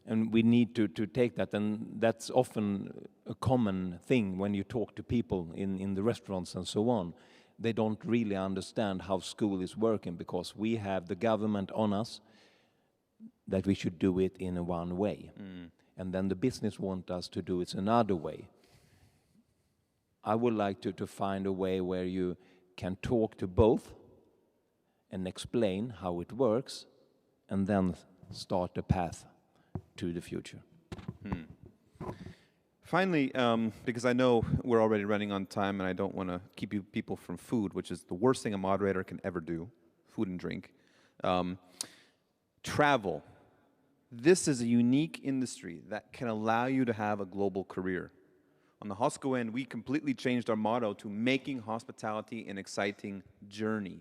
And we need to take that. And that's often a common thing when you talk to people in the restaurants and so on. They don't really understand how school is working because we have the government on us that we should do it in one way. Mm. And then the business want us to do it another way. I would like to find a way where you can talk to both and explain how it works and then start a path to the future. Finally, because I know we're already running on time and I don't want to keep you people from food, which is the worst thing a moderator can ever do, food and drink. Travel. This is a unique industry that can allow you to have a global career. On the Hosco end, we completely changed our motto to making hospitality an exciting journey.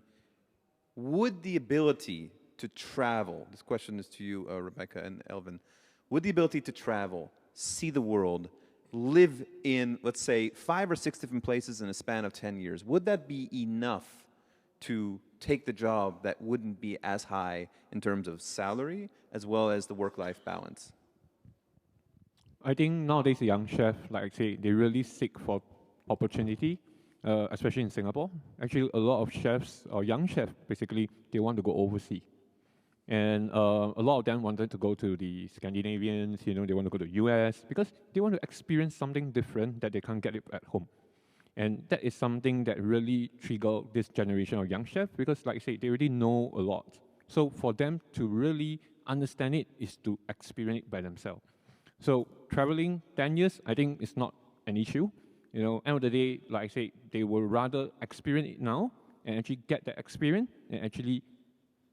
Would the ability to travel, this question is to you, Rebecca and Elvin, would the ability to travel, see the world, live in, let's say, 5 or 6 different places in a span of 10 years, would that be enough to take the job that wouldn't be as high in terms of salary as well as the work-life balance? I think nowadays the young chef, like I say, they really seek for opportunity, especially in Singapore. Actually, a lot of chefs or young chefs, basically, they want to go overseas. And a lot of them wanted to go to the Scandinavians, you know, they want to go to US because they want to experience something different that they can't get it at home. And that is something that really triggered this generation of young chefs because, like I say, they already know a lot. So for them to really understand it is to experience it by themselves. So traveling 10 years, I think is not an issue. You know, end of the day, like I say, they will rather experience it now and actually get that experience and actually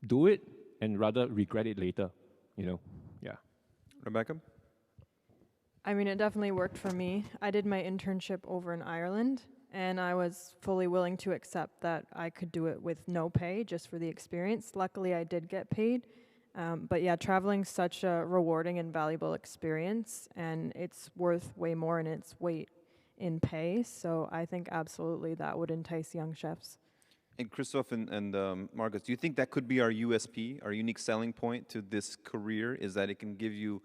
do it and rather regret it later, you know, yeah. Rebecca? I mean, it definitely worked for me. I did my internship over in Ireland, and I was fully willing to accept that I could do it with no pay just for the experience. Luckily, I did get paid. But yeah, traveling's such a rewarding and valuable experience, and it's worth way more in its weight in pay. So I think absolutely that would entice young chefs. And Christoph and Marcus, do you think that could be our USP, our unique selling point to this career, is that it can give you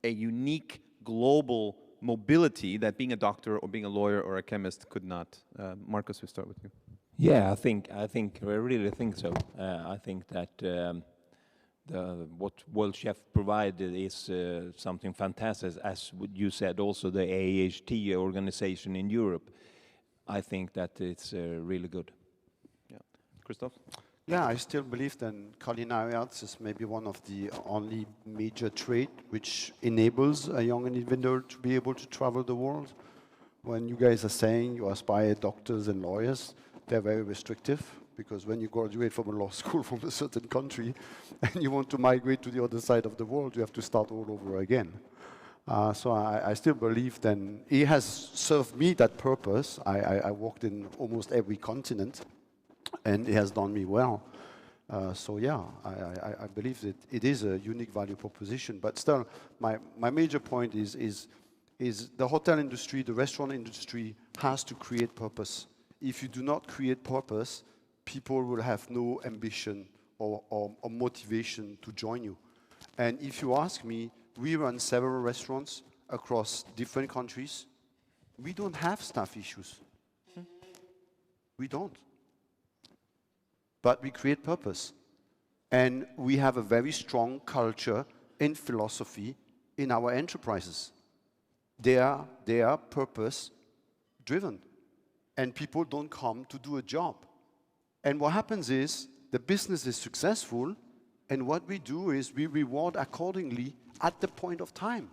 a unique global mobility that being a doctor or being a lawyer or a chemist could not? Marcus, we start with you. Yeah, I really think so. I think that what World Chef provided is something fantastic, as you said, also the AHT organization in Europe. I think that it's really good. Yeah, Christoph? Yeah, I still believe that culinary arts is maybe one of the only major trade which enables a young individual to be able to travel the world. When you guys are saying you aspire doctors and lawyers, they're very restrictive, because when you graduate from a law school from a certain country and you want to migrate to the other side of the world, you have to start all over again. So I still believe that it has served me that purpose. I worked in almost every continent, and it has done me well. So yeah, I believe that it is a unique value proposition. But still, my major point is the hotel industry, the restaurant industry has to create purpose. If you do not create purpose, people will have no ambition or motivation to join you. And if you ask me, we run several restaurants across different countries. We don't have staff issues. We don't. But we create purpose. And we have a very strong culture and philosophy in our enterprises. They are purpose-driven. And people don't come to do a job. And what happens is the business is successful, and what we do is we reward accordingly at the point of time.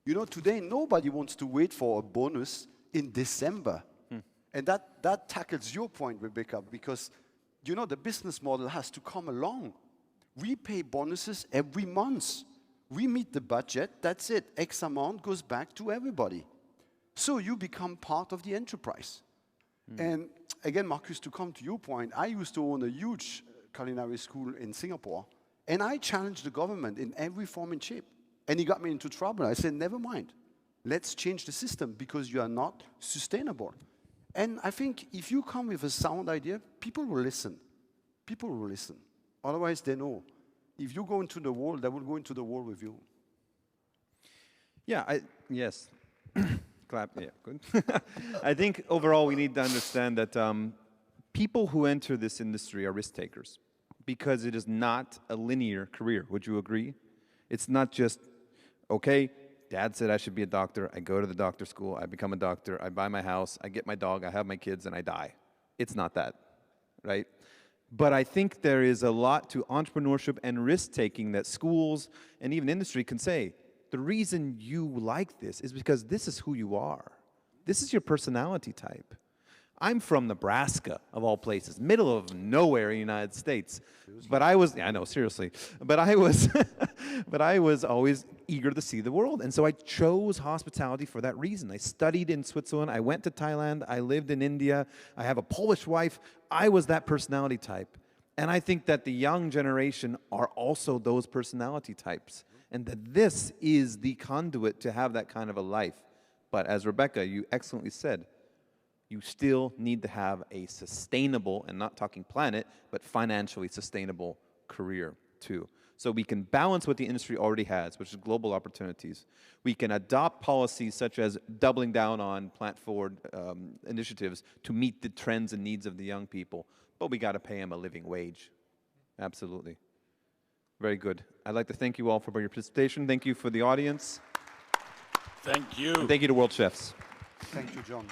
You know, today nobody wants to wait for a bonus in December. And that tackles your point, Rebecca, because, you know, the business model has to come along. We pay bonuses every month. We meet the budget, that's it. X amount goes back to everybody. So you become part of the enterprise. And again, Marcus, to come to your point, I used to own a huge culinary school in Singapore, and I challenged the government in every form and shape. And he got me into trouble. I said, never mind. Let's change the system because you are not sustainable. And I think if you come with a sound idea, people will listen. People will listen. Otherwise, they know. If you go into the wall, they will go into the wall with you. Yeah, yes. Clap, yeah, good. I think overall we need to understand that people who enter this industry are risk takers because it is not a linear career. Would you agree? It's not just, okay, Dad said I should be a doctor. I go to the doctor school. I become a doctor. I buy my house. I get my dog. I have my kids, and I die. It's not that, right? But I think there is a lot to entrepreneurship and risk-taking that schools and even industry can say, the reason you like this is because this is who you are. This is your personality type. I'm from Nebraska, of all places, middle of nowhere in the United States. But I was, I know, seriously. But I was always eager to see the world. And so I chose hospitality for that reason. I studied in Switzerland. I went to Thailand. I lived in India. I have a Polish wife. I was that personality type. And I think that the young generation are also those personality types. And that this is the conduit to have that kind of a life. But as Rebecca, you excellently said, you still need to have a sustainable, and not talking planet, but financially sustainable career too. So we can balance what the industry already has, which is global opportunities. We can adopt policies such as doubling down on plant-forward initiatives to meet the trends and needs of the young people, but we got to pay them a living wage. Absolutely. Very good. I'd like to thank you all for your participation. Thank you for the audience. Thank you. And thank you to World Chefs. Thank you, John.